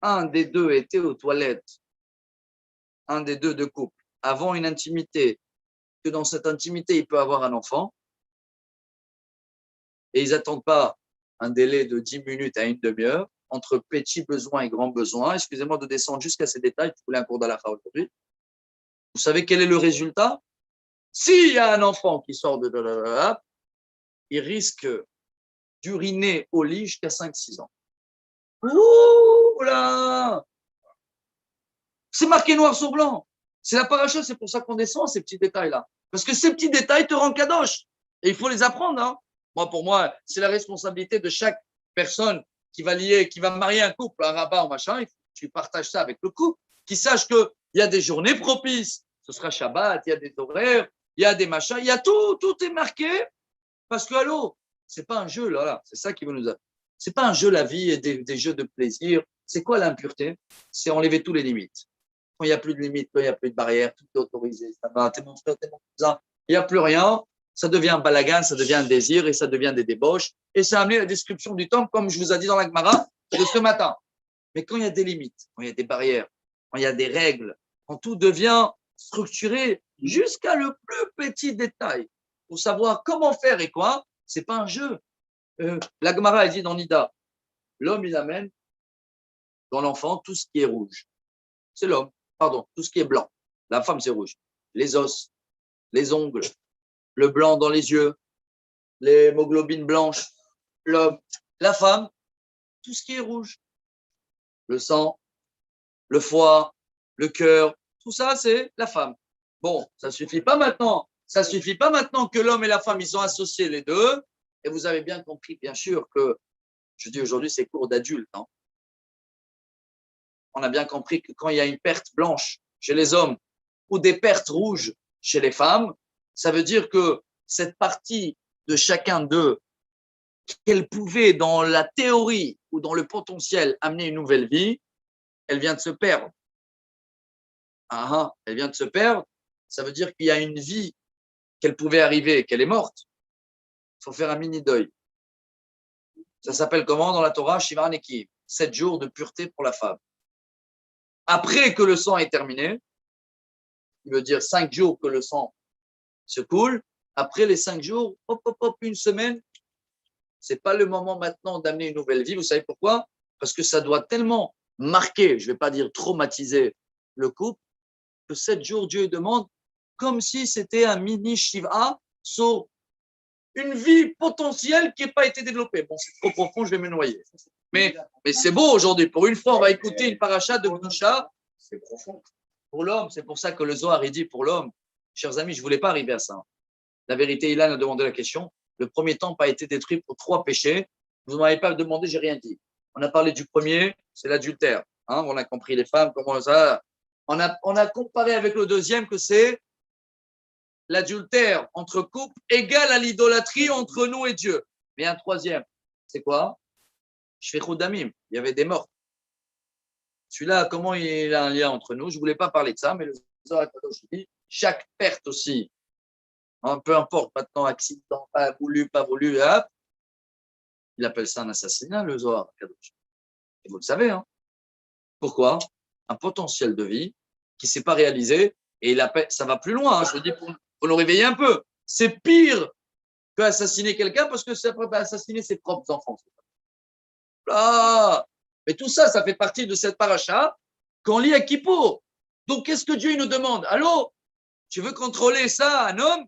[SPEAKER 2] un des deux était aux toilettes, un des deux de couple, avant une intimité, que dans cette intimité, il peut avoir un enfant, et ils n'attendent pas un délai de 10 minutes à une demi-heure, entre petits besoins et grands besoins, excusez-moi de descendre jusqu'à ces détails, je voulais un cours d'halakha aujourd'hui. Vous savez quel est le résultat? S'il y a un enfant qui sort de là, il risque d'uriner au lit jusqu'à 5-6 ans. Ouh là! C'est marqué noir sur blanc. C'est la paracha, c'est pour ça qu'on descend ces petits détails-là. Parce que ces petits détails te rendent kadosh. Et il faut les apprendre. Hein. Pour moi, c'est la responsabilité de chaque personne qui va marier un couple, un rabbin ou machin. Il faut que tu partages ça avec le couple, qui sache qu'il y a des journées propices. Ce sera Shabbat, il y a des horaires, il y a des machins, il y a tout est marqué. Parce que, allô, c'est pas un jeu, là, c'est ça qui veut nous dire. C'est pas un jeu, la vie, et des jeux de plaisir. C'est quoi l'impureté? C'est enlever tous les limites. Quand il n'y a plus de limites, quand il n'y a plus de barrières, tout est autorisé. Ça va, t'es mon frère, t'es mon cousin. Il n'y a plus rien. Ça devient un balagan, ça devient un désir et ça devient des débauches. Et ça a amené la description du temps, comme je vous ai dit dans la Gemara de ce matin. Mais quand il y a des limites, quand il y a des barrières, quand il y a des règles, quand tout devient structuré jusqu'à le plus petit détail, pour savoir comment faire et quoi, c'est pas un jeu. La Gemara, elle dit dans Nida, l'homme, il amène dans l'enfant tout ce qui est rouge. C'est l'homme, pardon, tout ce qui est blanc. La femme, c'est rouge. Les os, les ongles, le blanc dans les yeux, l'hémoglobine blanche, l'homme, la femme, tout ce qui est rouge. Le sang, le foie, le cœur, tout ça, c'est la femme. Bon, ça ne suffit pas maintenant. Ça suffit pas maintenant que l'homme et la femme, ils sont associés les deux. Et vous avez bien compris, bien sûr, que, je dis aujourd'hui, c'est cours d'adultes. Hein. On a bien compris que quand il y a une perte blanche chez les hommes ou des pertes rouges chez les femmes, ça veut dire que cette partie de chacun d'eux, qu'elle pouvait, dans la théorie ou dans le potentiel, amener une nouvelle vie, elle vient de se perdre. Elle vient de se perdre. Ça veut dire qu'il y a une vie qu'elle pouvait arriver, qu'elle est morte. Il faut faire un mini-deuil. Ça s'appelle comment dans la Torah? Shiva Nekiv. 7 jours de pureté pour la femme. Après que le sang est terminé, il veut dire 5 jours que le sang se coule. Après les 5 jours, une semaine, c'est pas le moment maintenant d'amener une nouvelle vie. Vous savez pourquoi? Parce que ça doit tellement marquer, je vais pas dire traumatiser le couple, que 7 jours, Dieu demande comme si c'était un mini Shiva sur une vie potentielle qui n'a pas été développée. Bon, c'est trop profond, je vais me noyer. Mais c'est beau aujourd'hui. Pour une fois, on va écouter une paracha de Gdusha. C'est profond. Pour l'homme, c'est pour ça que le Zohar est dit pour l'homme. Chers amis, je ne voulais pas arriver à ça. La vérité, Ilan a demandé la question. Le premier temple a été détruit pour 3 péchés. Vous ne m'avez pas demandé, j'ai rien dit. On a parlé du premier, c'est l'adultère. Hein, on a compris les femmes, comment ça. On a comparé avec le deuxième que c'est l'adultère entre couples égal à l'idolâtrie entre nous et Dieu. Mais un troisième, c'est quoi? Shfichut Damim, il y avait des morts. Celui-là, comment il a un lien entre nous? Je ne voulais pas parler de ça, mais le Zohar Kadosh dit, chaque perte aussi, hein, peu importe maintenant, accident, pas voulu, hop, il appelle ça un assassinat, le Zohar Kadosh. Et vous le savez, hein? Pourquoi? Un potentiel de vie qui ne s'est pas réalisé, et ça va plus loin, hein, je veux dire, pour le réveiller un peu. C'est pire qu'assassiner quelqu'un parce que c'est pas assassiner ses propres enfants. Ah, mais tout ça, ça fait partie de cette paracha qu'on lit à Kippour. Donc, qu'est-ce que Dieu nous demande? Allô, tu veux contrôler ça, un homme?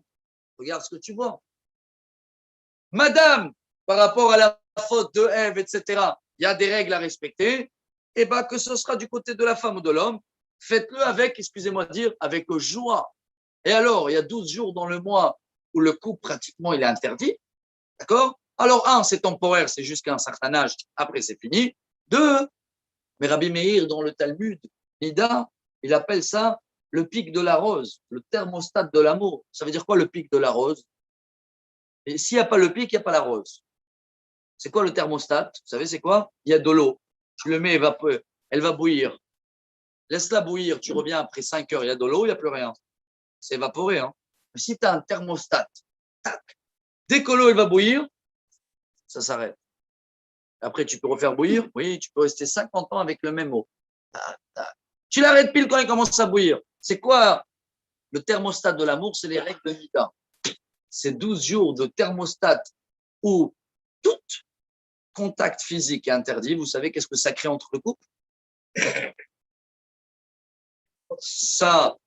[SPEAKER 2] Regarde ce que tu vois. Madame, par rapport à la faute de Ève, etc., il y a des règles à respecter. Eh bien, que ce sera du côté de la femme ou de l'homme, faites-le avec, excusez-moi de dire, avec joie. Et alors, il y a 12 jours dans le mois où le couple, pratiquement, il est interdit. D'accord? Alors, 1, c'est temporaire, c'est jusqu'à un certain âge. Après, c'est fini. 2, mais Rabbi Meir, dans le Talmud, Nida, il appelle ça le pic de la rose, le thermostat de l'amour. Ça veut dire quoi, le pic de la rose? Et s'il n'y a pas le pic, il n'y a pas la rose. C'est quoi le thermostat? Vous savez, c'est quoi? Il y a de l'eau. Tu le mets, elle va bouillir. Laisse-la bouillir, tu reviens après 5 heures, il y a de l'eau, il n'y a plus rien. C'est évaporé. Hein. Mais si tu as un thermostat, tac, dès que l'eau va bouillir, ça s'arrête. Après, tu peux refaire bouillir. Oui, tu peux rester 50 ans avec le même eau. Tac, tac. Tu l'arrêtes pile quand il commence à bouillir. C'est quoi le thermostat de l'amour? C'est les règles de Nida. C'est 12 jours de thermostat où tout contact physique est interdit. Vous savez qu'est-ce que ça crée entre le couple? Ça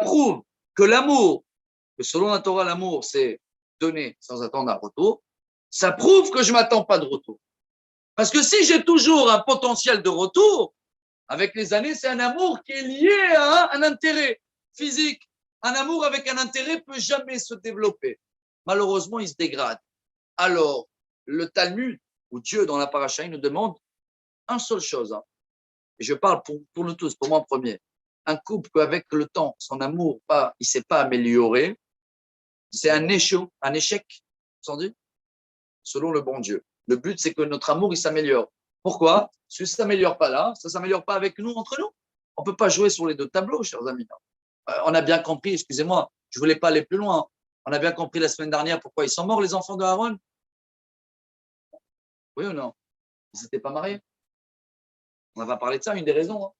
[SPEAKER 2] prouve que l'amour, que selon la Torah, l'amour, c'est donner sans attendre un retour. Ça prouve que je ne m'attends pas de retour. Parce que si j'ai toujours un potentiel de retour, avec les années, c'est un amour qui est lié à un intérêt physique. Un amour avec un intérêt ne peut jamais se développer. Malheureusement, il se dégrade. Alors, le Talmud, ou Dieu dans la paracha, il nous demande une seule chose. Hein. Et je parle pour nous tous, pour moi en premier. Un couple qu'avec le temps, son amour, il ne s'est pas amélioré, c'est un échec, sans dire, selon le bon Dieu. Le but, c'est que notre amour, il s'améliore. Pourquoi? Parce que ça ne s'améliore pas là, ça ne s'améliore pas avec nous, entre nous. On ne peut pas jouer sur les deux tableaux, chers amis. On a bien compris, excusez-moi, je ne voulais pas aller plus loin. On a bien compris la semaine dernière pourquoi ils sont morts, les enfants de Aaron. Oui ou non? Ils n'étaient pas mariés. On va parler de ça, une des raisons. Hein.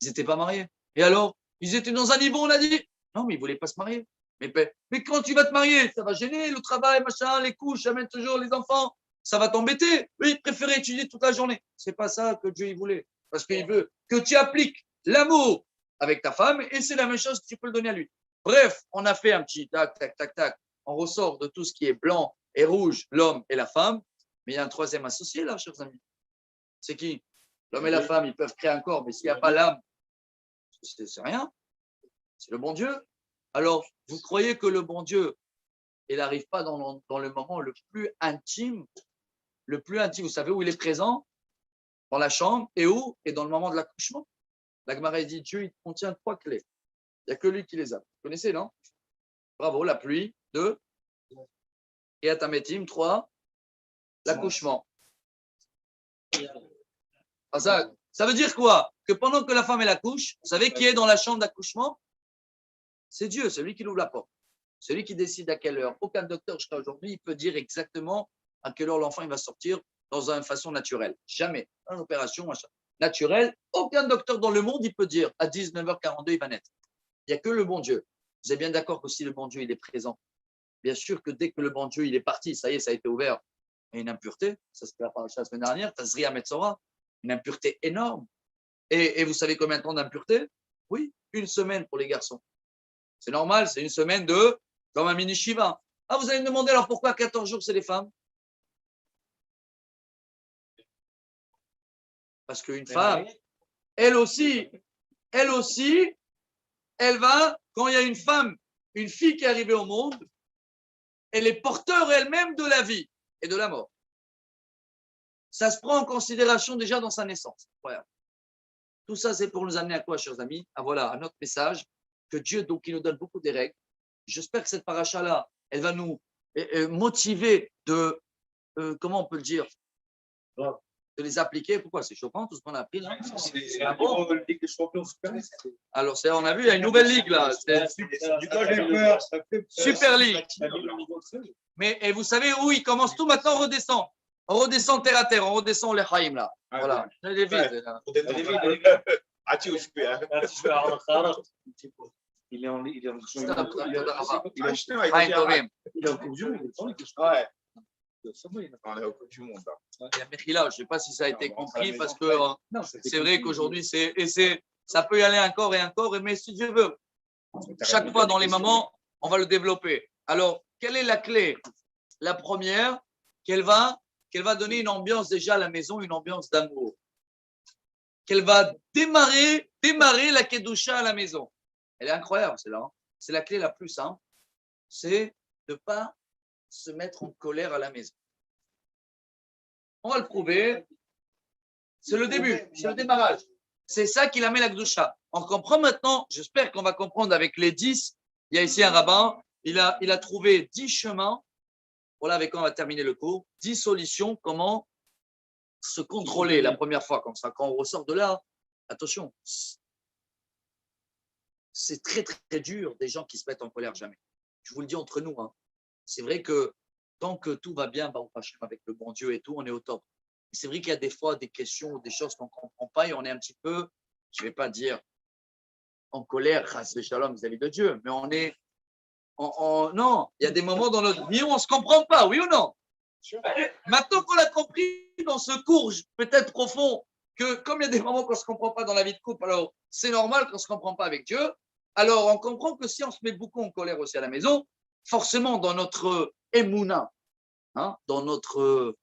[SPEAKER 2] Ils n'étaient pas mariés. Et alors, ils étaient dans un niveau, on a dit, non, mais ils ne voulaient pas se marier. Mais quand tu vas te marier, ça va gêner, le travail, machin, les couches, amène toujours les enfants, ça va t'embêter. Eux, ils préféraient étudier toute la journée. Ce n'est pas ça que Dieu il voulait. Parce qu'il veut que tu appliques l'amour avec ta femme et c'est la même chose que tu peux le donner à lui. Bref, on a fait un petit tac, tac, tac, tac. On ressort de tout ce qui est blanc et rouge, l'homme et la femme. Mais il y a un troisième associé là, chers amis. C'est qui? L'homme et la femme, ils peuvent créer un corps, mais s'il n'y a pas l'âme, c'est rien. C'est le bon Dieu. Alors, vous croyez que le bon Dieu, il n'arrive pas dans le moment le plus intime, vous savez où il est présent? Dans la chambre, et où? Et dans le moment de l'accouchement. La Gemara dit, Dieu, il contient 3 clés. Il n'y a que lui qui les a. Vous connaissez, non? Bravo, la pluie, 2. Et Atametim, 3. L'accouchement. Ça veut dire quoi? Que pendant que la femme elle accouche, vous savez qui est dans la chambre d'accouchement? C'est Dieu, c'est lui qui ouvre la porte. C'est lui qui décide à quelle heure. Aucun docteur jusqu'à aujourd'hui, il peut dire exactement à quelle heure l'enfant il va sortir dans une façon naturelle. Jamais. Une opération naturelle, aucun docteur dans le monde, il peut dire à 19h42, il va naître. Il n'y a que le bon Dieu. Vous êtes bien d'accord que si le bon Dieu il est présent, bien sûr que dès que le bon Dieu il est parti, ça y est, ça a été ouvert. Il y a une impureté, ça se fait la semaine dernière, Tazria Metzora, une impureté énorme. Et vous savez combien de temps d'impureté? Oui, 1 semaine pour les garçons. C'est normal, c'est 1 semaine comme un mini Shiva. Ah, vous allez me demander alors pourquoi 14 jours c'est les femmes? Parce qu'une femme, elle aussi, elle va, quand il y a une femme, une fille qui est arrivée au monde, elle est porteur elle-même de la vie et de la mort. Ça se prend en considération déjà dans sa naissance. Voilà. Tout ça, c'est pour nous amener à quoi, chers amis? À notre message, que Dieu, donc, il nous donne beaucoup de règles. J'espère que cette paracha-là, elle va nous motiver de, comment on peut le dire, de les appliquer. Pourquoi? C'est choquant tout ce qu'on a appris là. Alors, on a vu, il y a une nouvelle ligue là. Super League. Mais et vous savez où il commence tout maintenant, on redescend. On redescend terre à terre, on redescend les Haïm là. Voilà. Les vides, là.
[SPEAKER 3] Il est en
[SPEAKER 2] Il est en Coupe du Monde.
[SPEAKER 1] Ouais.
[SPEAKER 5] On est au Coupe du Monde.
[SPEAKER 2] Il y a Mechila, je ne sais pas si ça a été compris parce que c'est vrai qu'aujourd'hui, ça peut y aller encore et encore, mais si Dieu veut, chaque fois dans les moments, on va le développer. Alors, quelle est la clé? La première, qu'elle va donner une ambiance déjà à la maison, une ambiance d'amour. Qu'elle va démarrer la Kedusha à la maison. Elle est incroyable, celle-là. Hein. C'est la clé la plus simple. C'est de ne pas se mettre en colère à la maison. On va le prouver. C'est le début, c'est le démarrage. C'est ça qui la met la Kedusha. On comprend maintenant, j'espère qu'on va comprendre avec les 10. Il y a ici un rabbin, il a trouvé 10 chemins. Voilà avec quoi on va terminer le cours. 10 solutions, comment se contrôler la première fois comme ça. Quand on ressort de là, attention, c'est très, très dur des gens qui se mettent en colère jamais. Je vous le dis entre nous. Hein. C'est vrai que tant que tout va bien, on passe avec le bon Dieu et tout, on est au top. C'est vrai qu'il y a des fois des questions, des choses qu'on ne comprend pas et on est un petit peu, je ne vais pas dire en colère, grâce à Shalom vis-à-vis de Dieu, mais on est non, il y a des moments dans notre vie où on ne se comprend pas, oui ou non? Maintenant qu'on l'a compris dans ce cours, peut-être profond, que comme il y a des moments qu'on ne se comprend pas dans la vie de couple, alors c'est normal qu'on ne se comprend pas avec Dieu, alors on comprend que si on se met beaucoup en colère aussi à la maison, forcément dans notre émouna, hein, dans notre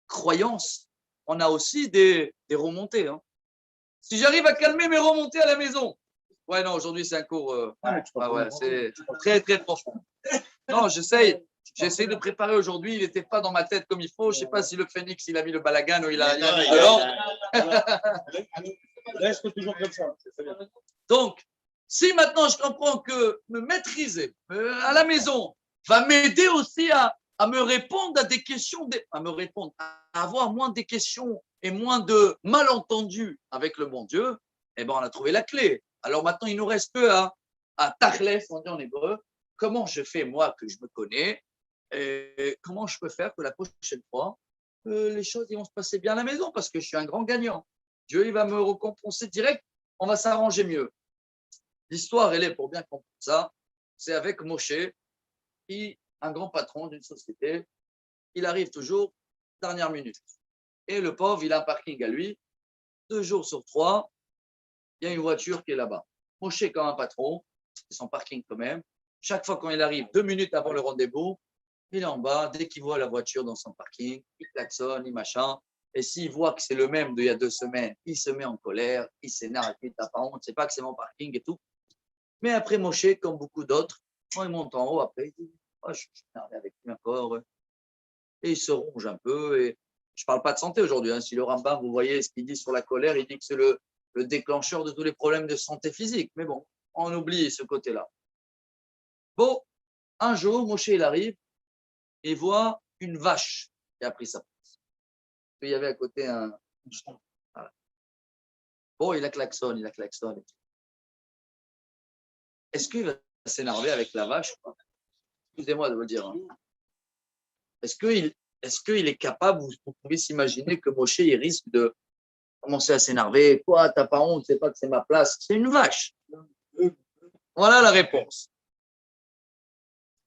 [SPEAKER 2] croyance, on a aussi des remontées. Hein. Si j'arrive à calmer mes remontées à la maison, ouais, non, aujourd'hui c'est un cours, c'est très, très profond. Non, j'essaye de préparer aujourd'hui, il n'était pas dans ma tête comme il faut. Je ne sais pas si le Phoenix, il a mis le balagan ou il a mis
[SPEAKER 3] Reste toujours comme ça.
[SPEAKER 2] Donc, si maintenant je comprends que me maîtriser à la maison va m'aider aussi à me répondre à des questions, à avoir moins des questions et moins de malentendus avec le bon Dieu, eh ben on a trouvé la clé. Alors maintenant, il nous reste que à tachlef, on dit en hébreu, comment je fais moi que je me connais, et comment je peux faire que la prochaine fois, les choses vont se passer bien à la maison parce que je suis un grand gagnant. Dieu, il va me récompenser direct, on va s'arranger mieux. L'histoire, elle est pour bien comprendre ça, c'est avec Moshe, un grand patron d'une société, il arrive toujours dernière minute. Et le pauvre, il a un parking à lui, 2 jours sur 3, il y a une voiture qui est là-bas. Moshe, comme un patron, c'est son parking quand même. Chaque fois quand il arrive 2 minutes avant le rendez-vous, il est en bas. Dès qu'il voit la voiture dans son parking, il klaxonne, il machin. Et s'il voit que c'est le même d'il y a 2 semaines, il se met en colère, il s'énerve, il tape en honte, c'est pas que c'est mon parking et tout. Mais après Moshe, comme beaucoup d'autres, quand il monte en haut, après, il dit oh, je suis énervé avec lui encore. Et il se ronge un peu. Et je ne parle pas de santé aujourd'hui. Hein. Si le Rambam, vous voyez ce qu'il dit sur la colère, il dit que c'est le déclencheur de tous les problèmes de santé physique. Mais bon, on oublie ce côté-là. Bon, un jour, Moshe, il arrive et voit une vache qui a pris sa place. Il y avait à côté un. Voilà. Bon, il a klaxonné. Est-ce qu'il va s'énerver avec la vache? Excusez-moi de vous le dire. Hein. Est-ce qu'il est capable, vous pouvez s'imaginer que Moshe, il risque de commencer à s'énerver. Quoi, t'as pas honte, c'est pas que c'est ma place. C'est une vache. Voilà la réponse.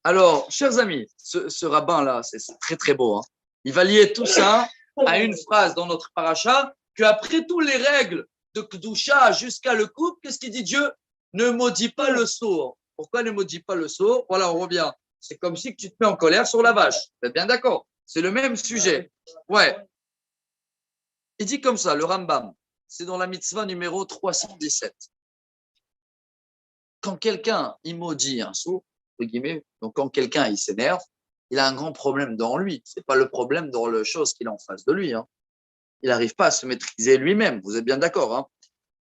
[SPEAKER 2] Alors, chers amis, ce rabbin-là, c'est très, très beau. Hein. Il va lier tout ça à une phrase dans notre paracha, qu'après toutes les règles de Kedusha jusqu'à le couple, qu'est-ce qu'il dit Dieu? Ne maudit pas le sourd. Pourquoi ne maudit pas le sourd? Voilà, on revient. C'est comme si tu te mets en colère sur la vache. Vous êtes bien d'accord? C'est le même sujet. Ouais. Il dit comme ça, le Rambam, c'est dans la mitzvah numéro 317. Quand quelqu'un, il maudit un sourd, entre guillemets, donc quand quelqu'un, il s'énerve, il a un grand problème dans lui. Ce n'est pas le problème dans la chose qu'il a en face de lui. Hein. Il n'arrive pas à se maîtriser lui-même. Vous êtes bien d'accord? Hein.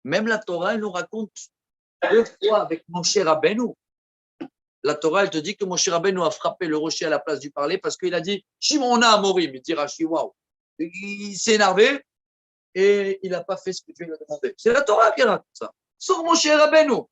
[SPEAKER 2] Même la Torah, elle nous raconte 2 fois avec Moshe Rabbeinu. La Torah, elle te dit que Moshe Rabbeinu a frappé le rocher à la place du parler parce qu'il a dit Shimona Amorim. Il dit Rashi, waouh. Il s'est énervé et il n'a pas fait ce que Dieu lui a demandé. C'est la Torah qui raconte ça. Sur Moshe Rabbeinu.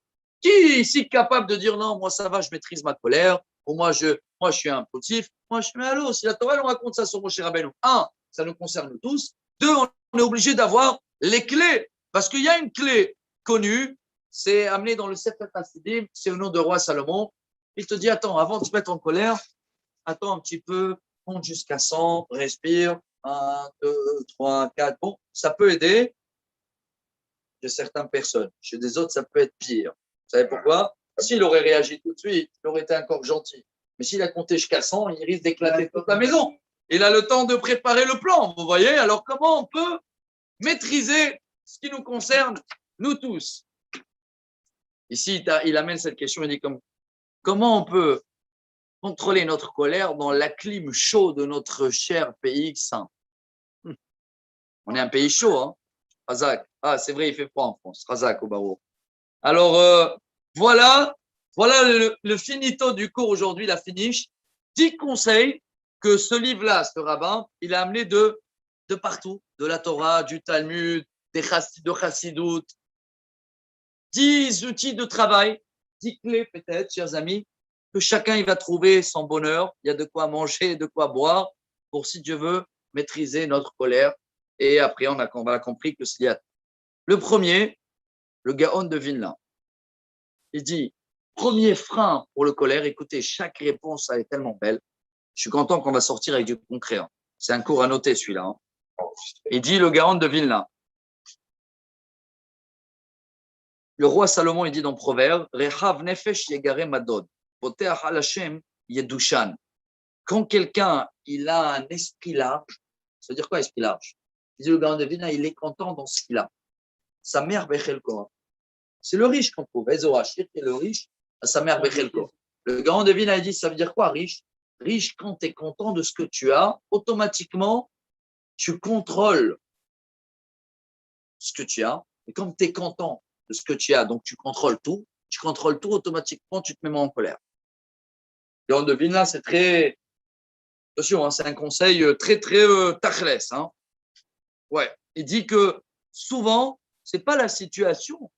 [SPEAKER 2] Qui est ici capable de dire non, moi ça va, je maîtrise ma colère, ou moi je suis un potif, moi je mets à l'eau. Si la Torah, on raconte ça sur Moshe Rabbeinu. 1, ça nous concerne tous. 2, on est obligé d'avoir les clés. Parce qu'il y a une clé connue, c'est amené dans le Sefer Hasidim, c'est le nom de roi Salomon. Il te dit, attends, avant de se mettre en colère, attends un petit peu, compte jusqu'à 100, respire, 1, 2, 3, 4. Bon, ça peut aider chez certaines personnes. Chez des autres, ça peut être pire. Vous savez pourquoi? S'il aurait réagi tout de suite, il aurait été encore gentil. Mais s'il a compté jusqu'à 100, il risque d'éclater toute la maison. Il a le temps de préparer le plan, vous voyez? Alors, comment on peut maîtriser ce qui nous concerne, nous tous? Ici, il amène cette question, il dit comment on peut contrôler notre colère dans la clim chaud de notre cher pays saint? On est un pays chaud, hein? Razak. Ah, c'est vrai, il fait froid en France. Razak au barreau. Alors, voilà le finito du cours aujourd'hui, la finish. 10 conseils que ce livre-là, ce rabbin, il a amené de partout, de la Torah, du Talmud, de Chassidut. 10 outils de travail, 10 clés peut-être, chers amis, que chacun il va trouver son bonheur. Il y a de quoi manger, de quoi boire, pour, si Dieu veut, maîtriser notre colère. Et après, on a compris que s'il y a. Le premier, le Gaon de Vilna. Il dit, premier frein pour le colère, écoutez, chaque réponse elle est tellement belle. Je suis content qu'on va sortir avec du concret. Hein. C'est un cours à noter celui-là. Hein. Il dit, le Gaon de Vilna. Le roi Salomon, il dit dans Proverbe, Rechav nefesh yegare madod, poteach al Hashem yedushan. Quand quelqu'un il a un esprit large, ça veut dire quoi esprit large? Il dit le Gaon de Vilna, il est content dans ce qu'il a. Sa mère Bechelko. C'est le riche qu'on trouve. Ezorachir, qui est le riche, à sa mère Bechelko. Le Gaon de Vilna, il dit, ça veut dire quoi riche? Riche, quand tu es content de ce que tu as, automatiquement, tu contrôles ce que tu as. Et comme tu es content de ce que tu as, donc tu contrôles tout, automatiquement, tu te mets moins en colère. Le Gaon de Vilna, c'est très. Attention, hein, c'est un conseil très, très tachles. Hein. Ouais. Il dit que souvent, c'est pas la situation,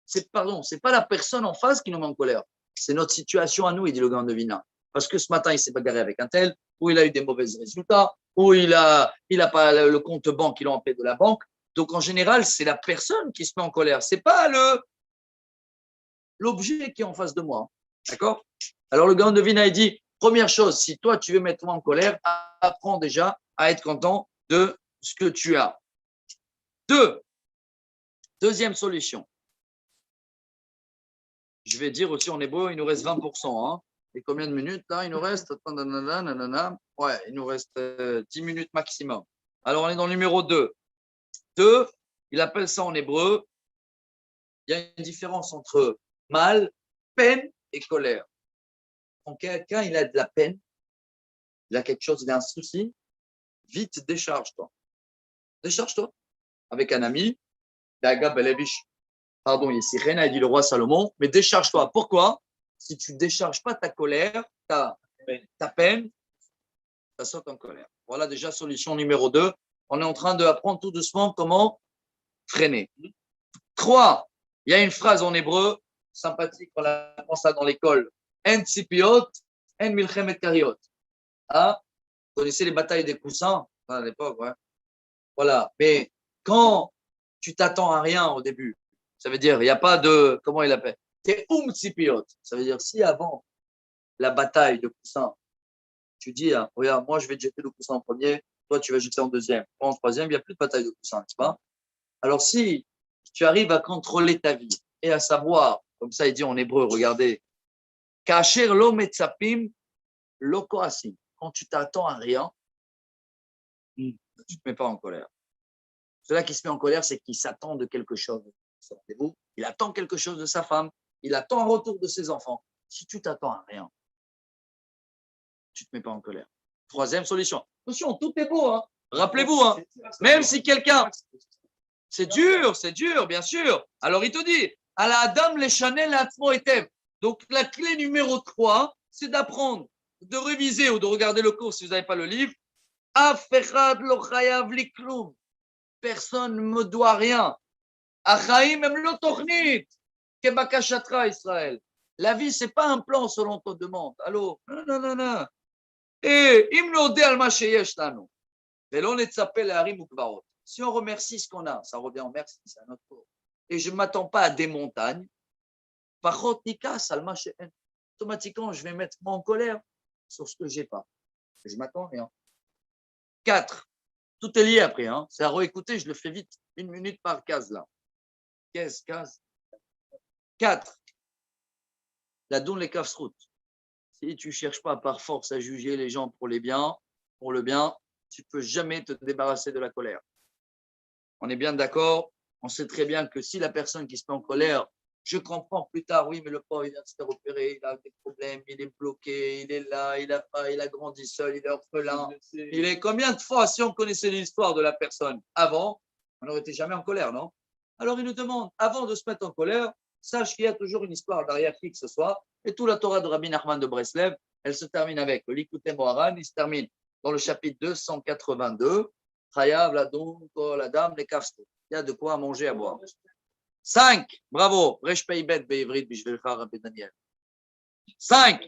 [SPEAKER 2] c'est pas la personne en face qui nous met en colère. C'est notre situation à nous, il dit le Gaon de Vilna. Parce que ce matin, il s'est bagarré avec un tel, ou il a eu des mauvais résultats, ou il a pas le compte banque, ils l'ont appelé de la banque. Donc, en général, c'est la personne qui se met en colère. C'est pas l'objet qui est en face de moi. D'accord? Alors, le Gaon de Vilna, il dit, première chose, si toi, tu veux mettre en colère, apprends déjà à être content de ce que tu as. Deuxième solution. Je vais dire aussi en hébreu, il nous reste 20%. Hein. Et combien de minutes là? Il nous reste. Ouais, il nous reste 10 minutes maximum. Alors, on est dans le numéro 2. 2, il appelle ça en hébreu. Il y a une différence entre mal, peine et colère. Quand quelqu'un il a de la peine, il a quelque chose, il a un souci, vite décharge-toi. Décharge-toi. Avec un ami, Daga Belevish, pardon, ici, Réna a dit le roi Salomon, mais décharge-toi. Pourquoi? Si tu ne décharges pas ta colère, ta peine, ça saute en colère. Voilà déjà solution numéro 2. On est en train d'apprendre tout doucement comment freiner. 3, il y a une phrase en hébreu sympathique, on apprend ça dans l'école. En tzipiot, en milchemet kariot. Ah, vous connaissez les batailles des coussins à l'époque, ouais. Voilà. Mais quand tu t'attends à rien au début, ça veut dire, il n'y a pas de, comment il appelle? C'est tzipiot. Ça veut dire, si avant la bataille de coussins, tu dis, ah, regarde, moi je vais jeter le coussin en premier, toi tu vas jeter en deuxième, toi en troisième, il n'y a plus de bataille de coussins, n'est-ce pas? Alors si tu arrives à contrôler ta vie et à savoir, comme ça il dit en hébreu, regardez, Kasher lo metzapim lo koasim. Quand tu t'attends à rien, tu ne te mets pas en colère. Celui qui se met en colère, c'est qu'il s'attend de quelque chose. Savez-vous? Il attend quelque chose de sa femme, il attend un retour de ses enfants. Si tu t'attends à rien, tu ne te mets pas en colère. 3e solution. Attention, tout est beau. Hein. Rappelez-vous, hein, même si quelqu'un... C'est dur, bien sûr. Alors il te dit, à la Adam les chanel atmo etem. Donc la clé numéro 3, c'est d'apprendre, de réviser ou de regarder le cours si vous n'avez pas le livre. Afechad lo chayav li klum. Personne ne me doit rien. Achaim em lo tochnit. Kebakashatra Israël. La vie, ce n'est pas un plan selon ton demande. Allô? Non. Et im nodé al ma sheyesh lanu. Velo netzape leharim ukvarot. Si on remercie ce qu'on a, ça revient en merci, c'est un autre cours. Et je ne m'attends pas à des montagnes. Pachot nikas al ma she'en. Automatiquement, je vais mettre moi en colère sur ce que je n'ai pas. Je m'attends rien. 4. Tout est lié après. Hein. C'est à réécouter, je le fais vite. 1 minute par case là. Case. 4. La don les kafsrout. Si tu ne cherches pas par force à juger les gens pour le bien, tu ne peux jamais te débarrasser de la colère. On est bien d'accord. On sait très bien que si la personne qui se met en colère, je comprends plus tard, oui, mais le pauvre, il vient de se faire opérer, il a des problèmes, il est bloqué, il est là, il a grandi seul, il est orphelin. Il est combien de fois, si on connaissait l'histoire de la personne avant, on n'aurait été jamais en colère, non? Alors il nous demande, avant de se mettre en colère, sache qu'il y a toujours une histoire derrière qui que ce soit. Et toute la Torah de Rabbi Nachman de Breslev, elle se termine avec le Likutei Moharan, il se termine dans le chapitre 282, Chayav, la don, la dame, les kafstou. Il y a de quoi manger, à boire. 5, bravo, Resh Peibet Beivrit Bishvelcha Rabbi Daniel. 5,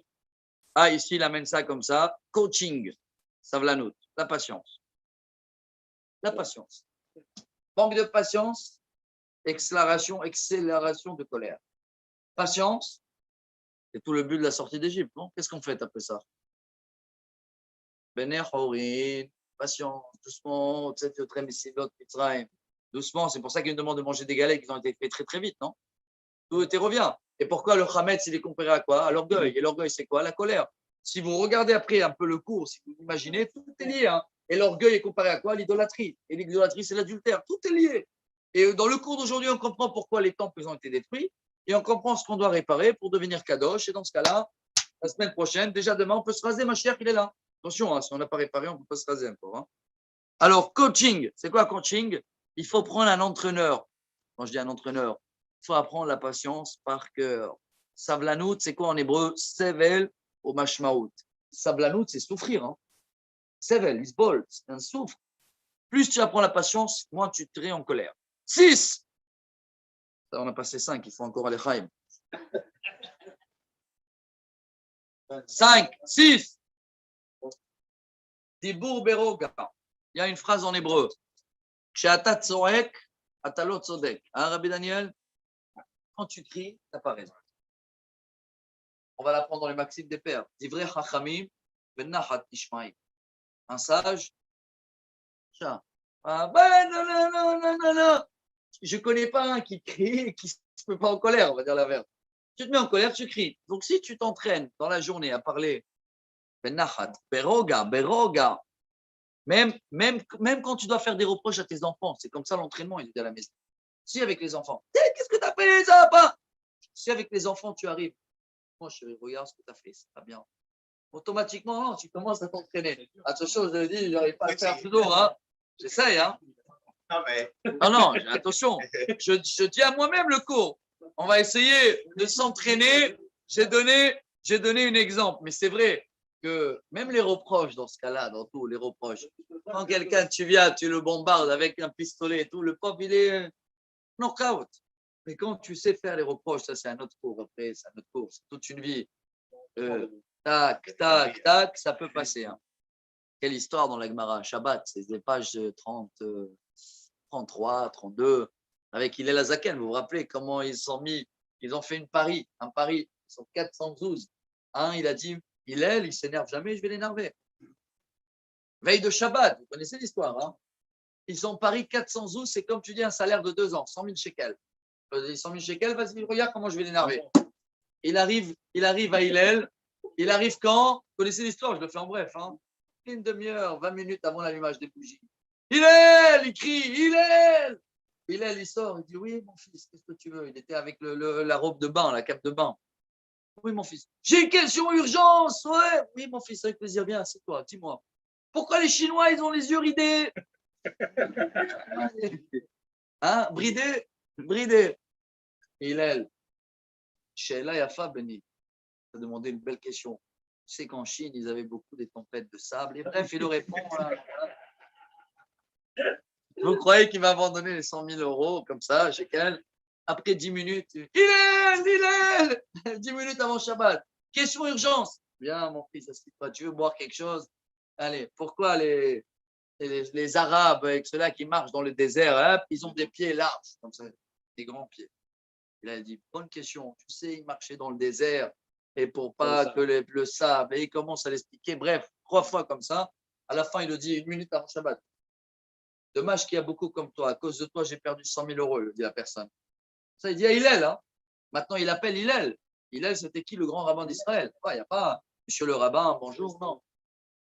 [SPEAKER 2] ici il amène ça comme ça, coaching, savlanout, la patience. La patience. Manque de patience, accélération de colère. Patience, c'est tout le but de la sortie d'Égypte, non? Qu'est-ce qu'on fait après ça? Bener Horin, patience, doucement, doucement, c'est pour ça qu'il nous demande de manger des galets qui ont été faits très très vite, non? Tout était revient. Et pourquoi le Hametz, il est comparé à quoi? À l'orgueil. Et l'orgueil, c'est quoi? La colère. Si vous regardez après un peu le cours, si vous imaginez, tout est lié. Hein? Et l'orgueil est comparé à quoi? L'idolâtrie. Et l'idolâtrie, c'est l'adultère. Tout est lié. Et dans le cours d'aujourd'hui, on comprend pourquoi les temples ont été détruits. Et on comprend ce qu'on doit réparer pour devenir kadosh. Et dans ce cas-là, la semaine prochaine, déjà demain, on peut se raser, ma chère, il est là. Attention, hein, si on n'a pas réparé, on ne peut pas se raser encore. Hein. Alors, coaching, c'est quoi coaching? Il faut prendre un entraîneur. Quand je dis un entraîneur, il faut apprendre la patience par cœur. Savlanout, c'est quoi en hébreu? Sevel au mashmaout. Savlanout, c'est souffrir. Hein. Sevel, isbol, c'est un souffre. Plus tu apprends la patience, moins tu te rends en colère. 6. On a passé 5, il faut encore aller Chaim. 5, 6. Dibur beroga. Il y a une phrase en hébreu. She'ata tzorek, ata lo tzodek. Hein, Rabbi Daniel? Quand tu cries, tu n'as pas raison. On va l'apprendre dans les maximes des pères. Divrei chachamim, benachat tishmaim. Un sage. Non. Je ne connais pas un qui crie et qui ne se met pas en colère, on va dire la vérité. Tu te mets en colère, tu cries. Donc, si tu t'entraînes dans la journée à parler, benachat, beroga, beroga, même quand tu dois faire des reproches à tes enfants, c'est comme ça l'entraînement, il est à la maison. Si avec les enfants, qu'est-ce que tu as fait, ça va pas? Si avec les enfants, tu arrives, moi, chérie, regarde ce que tu as fait, c'est pas bien. Automatiquement, non, tu commences à t'entraîner. Attention, je le dis, je n'arrive pas à le faire toujours. Hein. J'essaye. Hein.
[SPEAKER 5] Non, mais.
[SPEAKER 2] Non, attention. Je dis à moi-même le cours. On va essayer de s'entraîner. J'ai donné un exemple, mais c'est vrai que même les reproches dans ce cas-là, dans tout, les reproches, quand quelqu'un, tu viens, tu le bombardes avec un pistolet et tout, le pauvre, il est knock-out. Mais quand tu sais faire les reproches, ça c'est un autre cours après, c'est un autre cours, c'est toute une vie. Tac, tac, tac, ça peut passer. Hein. Quelle histoire dans la Gemara. Shabbat, c'est des pages 30, 33, 32. Avec Hillel Azaken, vous vous rappelez comment ils ont fait un pari, ils sont 412. Un, il a dit, Hillel, il s'énerve jamais, je vais l'énerver. Veille de Shabbat, vous connaissez l'histoire. Hein. Ils ont pari 412, c'est comme tu dis un salaire de 2 ans, 100 000 shekels. 100 000 shekels, vas-y, regarde comment je vais l'énerver. Il arrive à Hillel. Il arrive quand? Vous connaissez l'histoire, je le fais en bref. Hein. Une demi-heure, 20 minutes avant l'allumage des bougies. Hillel, il crie, Hillel. Hillel, il sort, il dit, oui, mon fils, qu'est-ce que tu veux? Il était avec la robe de bain, la cape de bain. Oui, mon fils. J'ai une question urgence. Ouais. Oui, mon fils, avec plaisir, viens, c'est toi, dis-moi. Pourquoi les Chinois, ils ont les yeux ridés? Hein, bridés. Hillel, Sheila Yafa Beni. Tu as demandé une belle question. Tu sais qu'en Chine, ils avaient beaucoup des tempêtes de sable. Et bref, il nous répond. Vous croyez qu'il va abandonner les 100 000 euros comme ça, chez elle? Après 10 minutes, Hillel 10 minutes avant Shabbat. Question urgence. Viens, mon fils, assieds-toi. Tu veux boire quelque chose? Allez, pourquoi les Arabes, avec ceux-là qui marchent dans le désert, hop, ils ont des pieds larges, comme ça, des grands pieds? Il a dit, bonne question. Tu sais, ils marchaient dans le désert. Et pour pas que le sable, et il commence à l'expliquer, bref, 3 fois comme ça. À la fin, il le dit 1 minute avant Shabbat. Dommage qu'il y a beaucoup comme toi. À cause de toi, j'ai perdu 100 000 euros, il dit la personne. Ça, il dit à Hillel. Hein. Maintenant, il appelle Hillel. Hillel, c'était qui le grand rabbin d'Israël? Il n'y a pas monsieur le rabbin, bonjour, non.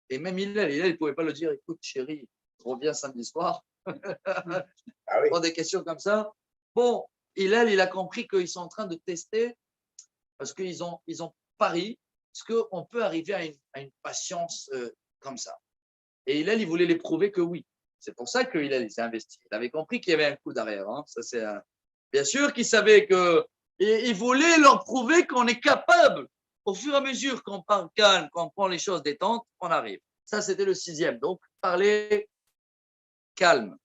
[SPEAKER 2] Et même Hillel, il ne pouvait pas le dire, écoute, chérie, reviens samedi soir.
[SPEAKER 5] Ah oui.
[SPEAKER 2] Pour des questions comme ça. Bon, Hillel, il a compris qu'ils sont en train de tester parce qu'ils ont pari, est-ce qu'on peut arriver à une patience comme ça? Et Hillel, il voulait les prouver que oui. C'est pour ça que Hillel s'est investi. Il avait compris qu'il y avait un coup d'arrière. Hein. Ça, c'est bien sûr qu'il savait que. Et il voulait leur prouver qu'on est capable, au fur et à mesure qu'on parle calme, qu'on prend les choses détentes, on arrive. Ça, c'était le 6e. Donc, parler calme.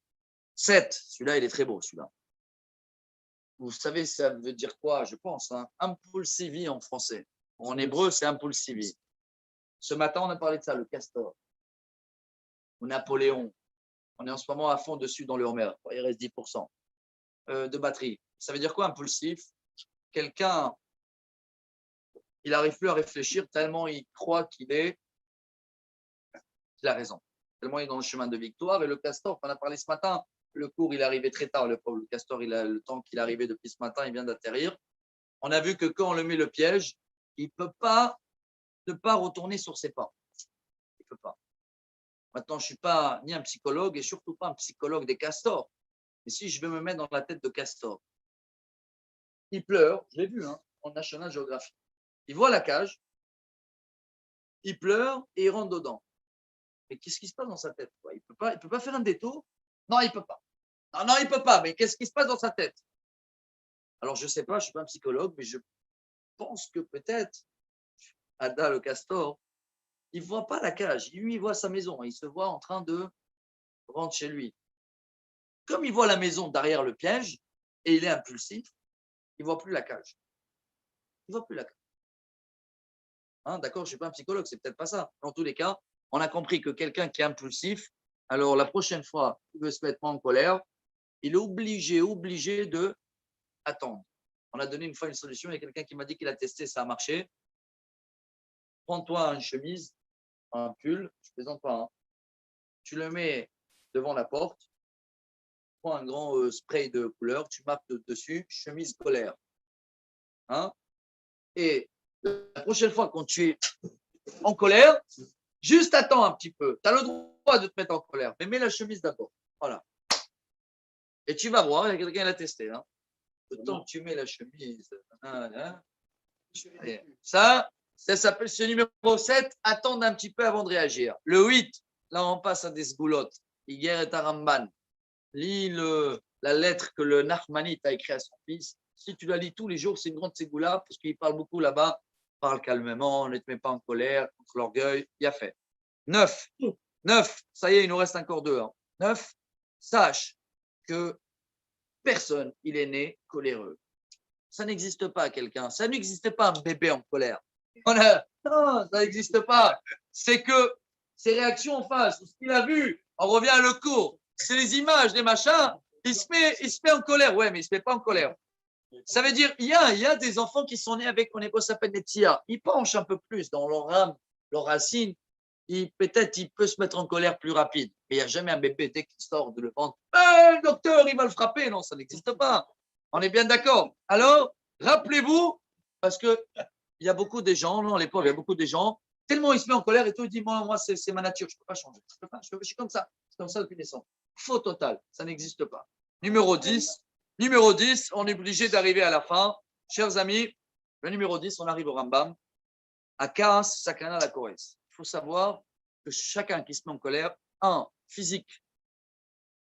[SPEAKER 2] 7. Celui-là, il est très beau, celui-là. Vous savez, ça veut dire quoi, je pense, hein? Impulsivi en français. En hébreu, c'est impulsivi. Ce matin, on a parlé de ça, le castor. Ou Napoléon. On est en ce moment à fond dessus dans le Homer. Il reste 10% de batterie. Ça veut dire quoi, impulsif? Quelqu'un, il n'arrive plus à réfléchir tellement il croit qu'il a raison. Tellement il est dans le chemin de victoire. Et le castor, on a parlé ce matin, le cours, il est arrivé très tard. Le castor, il a le temps qu'il est arrivé depuis ce matin, il vient d'atterrir. On a vu que quand on le met le piège, il ne peut pas ne pas retourner sur ses pas. Il ne peut pas. Maintenant, je ne suis pas ni un psychologue et surtout pas un psychologue des castors. Mais si je vais me mettre dans la tête de castor, il pleure, je l'ai vu hein, en National Geographic. Il voit la cage, il pleure et il rentre dedans. Mais qu'est-ce qui se passe dans sa tête? Il ne peut pas faire un détour? Non, il ne peut pas. Non, il ne peut pas. Mais qu'est-ce qui se passe dans sa tête? Alors, je ne sais pas, je ne suis pas un psychologue, mais je pense que peut-être Ada le castor, il ne voit pas la cage. Lui, il voit sa maison. Il se voit en train de rentrer chez lui. Comme il voit la maison derrière le piège et il est impulsif, il ne voit plus la cage. Il ne voit plus la cage. Hein, d'accord, je ne suis pas un psychologue, c'est peut-être pas ça. Dans tous les cas, on a compris que quelqu'un qui est impulsif, alors la prochaine fois qu'il veut se mettre en colère, il est obligé de attendre. On a donné une fois une solution, il y a quelqu'un qui m'a dit qu'il a testé, ça a marché. Prends-toi une chemise, un pull, je ne plaisante pas, hein. Tu le mets devant la porte, prends un grand spray de couleur, tu mappes dessus, chemise colère. Hein? Et la prochaine fois, quand tu es en colère, juste attends un petit peu. Tu as le droit de te mettre en colère, mais mets la chemise d'abord. Voilà. Et tu vas voir, il y a quelqu'un qui l'a testé. Hein. Le temps que tu mets la chemise. Ça s'appelle ce numéro 7, attendre un petit peu avant de réagir. Le 8, là, on passe à des sgoulottes. Iger et Taramban. Lis la lettre que le Nachmanite a écrite à son fils. Si tu la lis tous les jours, c'est une grande ségoula, parce qu'il parle beaucoup là-bas. Parle calmement, ne te mets pas en colère, contre l'orgueil. Il a fait. 9. Ça y est, il nous reste encore 2. Hein. 9. Sache que personne, il est né coléreux. Ça n'existe pas, quelqu'un. Ça n'existe pas, un bébé en colère. Non, ça n'existe pas. C'est que ses réactions en face, ce qu'il a vu, on revient à le cours. C'est les images, les machins. Il se met en colère. Ouais, mais il ne se met pas en colère. Ça veut dire, il y a des enfants qui sont nés avec, on s'appelle des tia. Ils penchent un peu plus dans leur âme, leurs racines. Peut-être il peut se mettre en colère plus rapide. Mais il n'y a jamais un bébé dès qu'il sort de le ventre. Le docteur, il va le frapper. Non, ça n'existe pas. On est bien d'accord. Alors, rappelez-vous, parce qu'il y a beaucoup de gens, non, à l'époque, il y a beaucoup de gens, tellement il se met en colère et tout, il dit, moi c'est ma nature, je ne peux pas changer. Je suis comme ça. C'est comme ça depuis naissance. Faux total, ça n'existe pas. Numéro 10, on est obligé d'arriver à la fin. Chers amis, le numéro 10, on arrive au Rambam. À Kaas, Sakana, la Corrèze. Il faut savoir que chacun qui se met en colère, physique,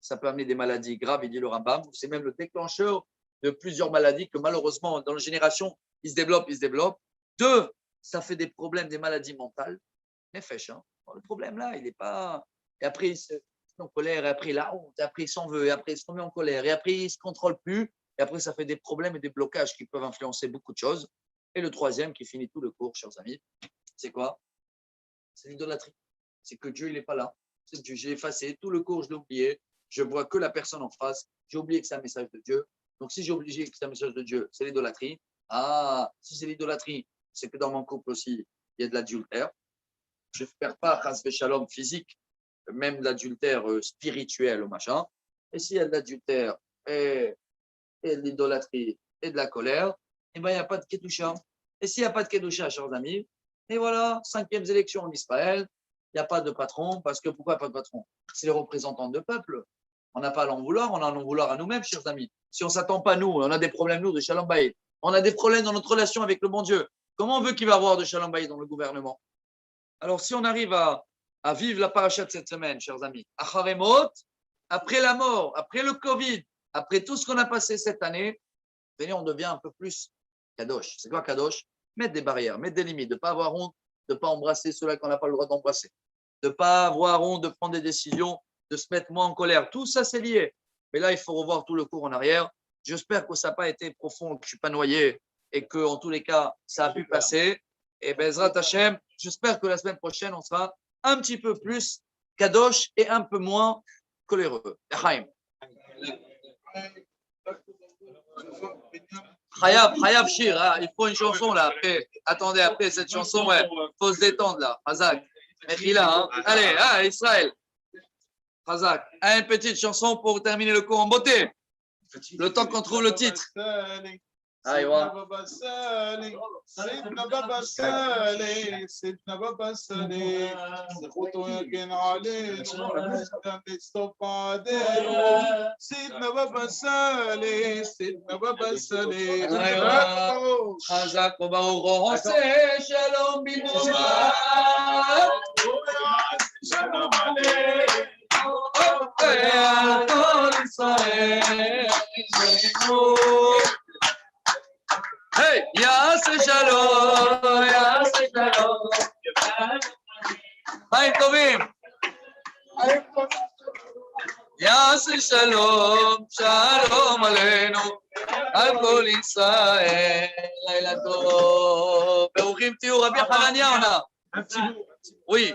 [SPEAKER 2] ça peut amener des maladies graves, il dit le Rambam. C'est même le déclencheur de plusieurs maladies que malheureusement, dans la génération, ils se développent. 2, ça fait des problèmes, des maladies mentales. Mais fèche, hein. Le problème là, il n'est pas. Et après, il se met en colère, et après, il a honte, et après, il s'en veut, et après, il se remet en colère, et après, il ne se contrôle plus. Et après, ça fait des problèmes et des blocages qui peuvent influencer beaucoup de choses. Et le 3e, qui finit tout le cours, chers amis, c'est quoi? C'est l'idolâtrie. C'est que Dieu, il n'est pas là. C'est Dieu, j'ai effacé tout le cours, je l'ai oublié. Je vois que la personne en face. J'ai oublié que c'est un message de Dieu. Donc, si j'ai oublié que c'est un message de Dieu, c'est l'idolâtrie. Si c'est l'idolâtrie, c'est que dans mon couple aussi, il y a de l'adultère. Je ne perds pas chas v'shalom physique, même de l'adultère spirituel ou machin. Et s'il y a de l'adultère et de l'idolâtrie et de la colère, eh ben, il n'y a pas de kedusha. Et s'il n'y a pas de kedusha, chers amis, et voilà, 5e élection en Israël, il n'y a pas de patron, parce que pourquoi pas de patron? C'est les représentants de peuple. On n'a pas à l'en vouloir, on a à l'en vouloir à nous-mêmes, chers amis. Si on ne s'attend pas, nous, on a des problèmes, nous, de Shalom Bayit. On a des problèmes dans notre relation avec le bon Dieu. Comment on veut qu'il va y avoir de Shalom Bayit dans le gouvernement? Alors, si on arrive à vivre la paracha de cette semaine, chers amis, Acharemot, après la mort, après le Covid, après tout ce qu'on a passé cette année, on devient un peu plus kadosh. C'est quoi kadosh? Mettre des barrières, mettre des limites, de ne pas avoir honte, de ne pas embrasser ceux-là qu'on n'a pas le droit d'embrasser, de ne pas avoir honte de prendre des décisions, de se mettre moins en colère. Tout ça, c'est lié. Mais là, il faut revoir tout le cours en arrière. J'espère que ça n'a pas été profond, que je ne suis pas noyé et que, en tous les cas, ça a pu passer. Et Bezrat Hashem, j'espère que la semaine prochaine, on sera un petit peu plus kadosh et un peu moins coléreux. Chaim. Hayab Shir, hein, il faut une chanson là. Après. Attendez, après cette chanson, il faut se détendre là. Hazak. Hein. Allez, Israël. Hazak. Une petite chanson pour terminer le cours en beauté. Le temps qu'on trouve le titre.
[SPEAKER 4] سيدنا بابا سالي سيدنا بابا سالي سيدنا بابا سالي سخوتو يكن علينا نستوب علينا سيدنا بابا سالي سيدنا بابا سالي
[SPEAKER 2] חזק וברוך עושה שלום בלבד
[SPEAKER 4] שלום עליך
[SPEAKER 2] על כל ישראל Hey, יעשה שלום, יעשה שלום. חיים טובים. יעשה שלום, שלום עלינו, על כל ישראל, לילה טוב. ברוכים תהיו, רבי חנניה עונה. Oui.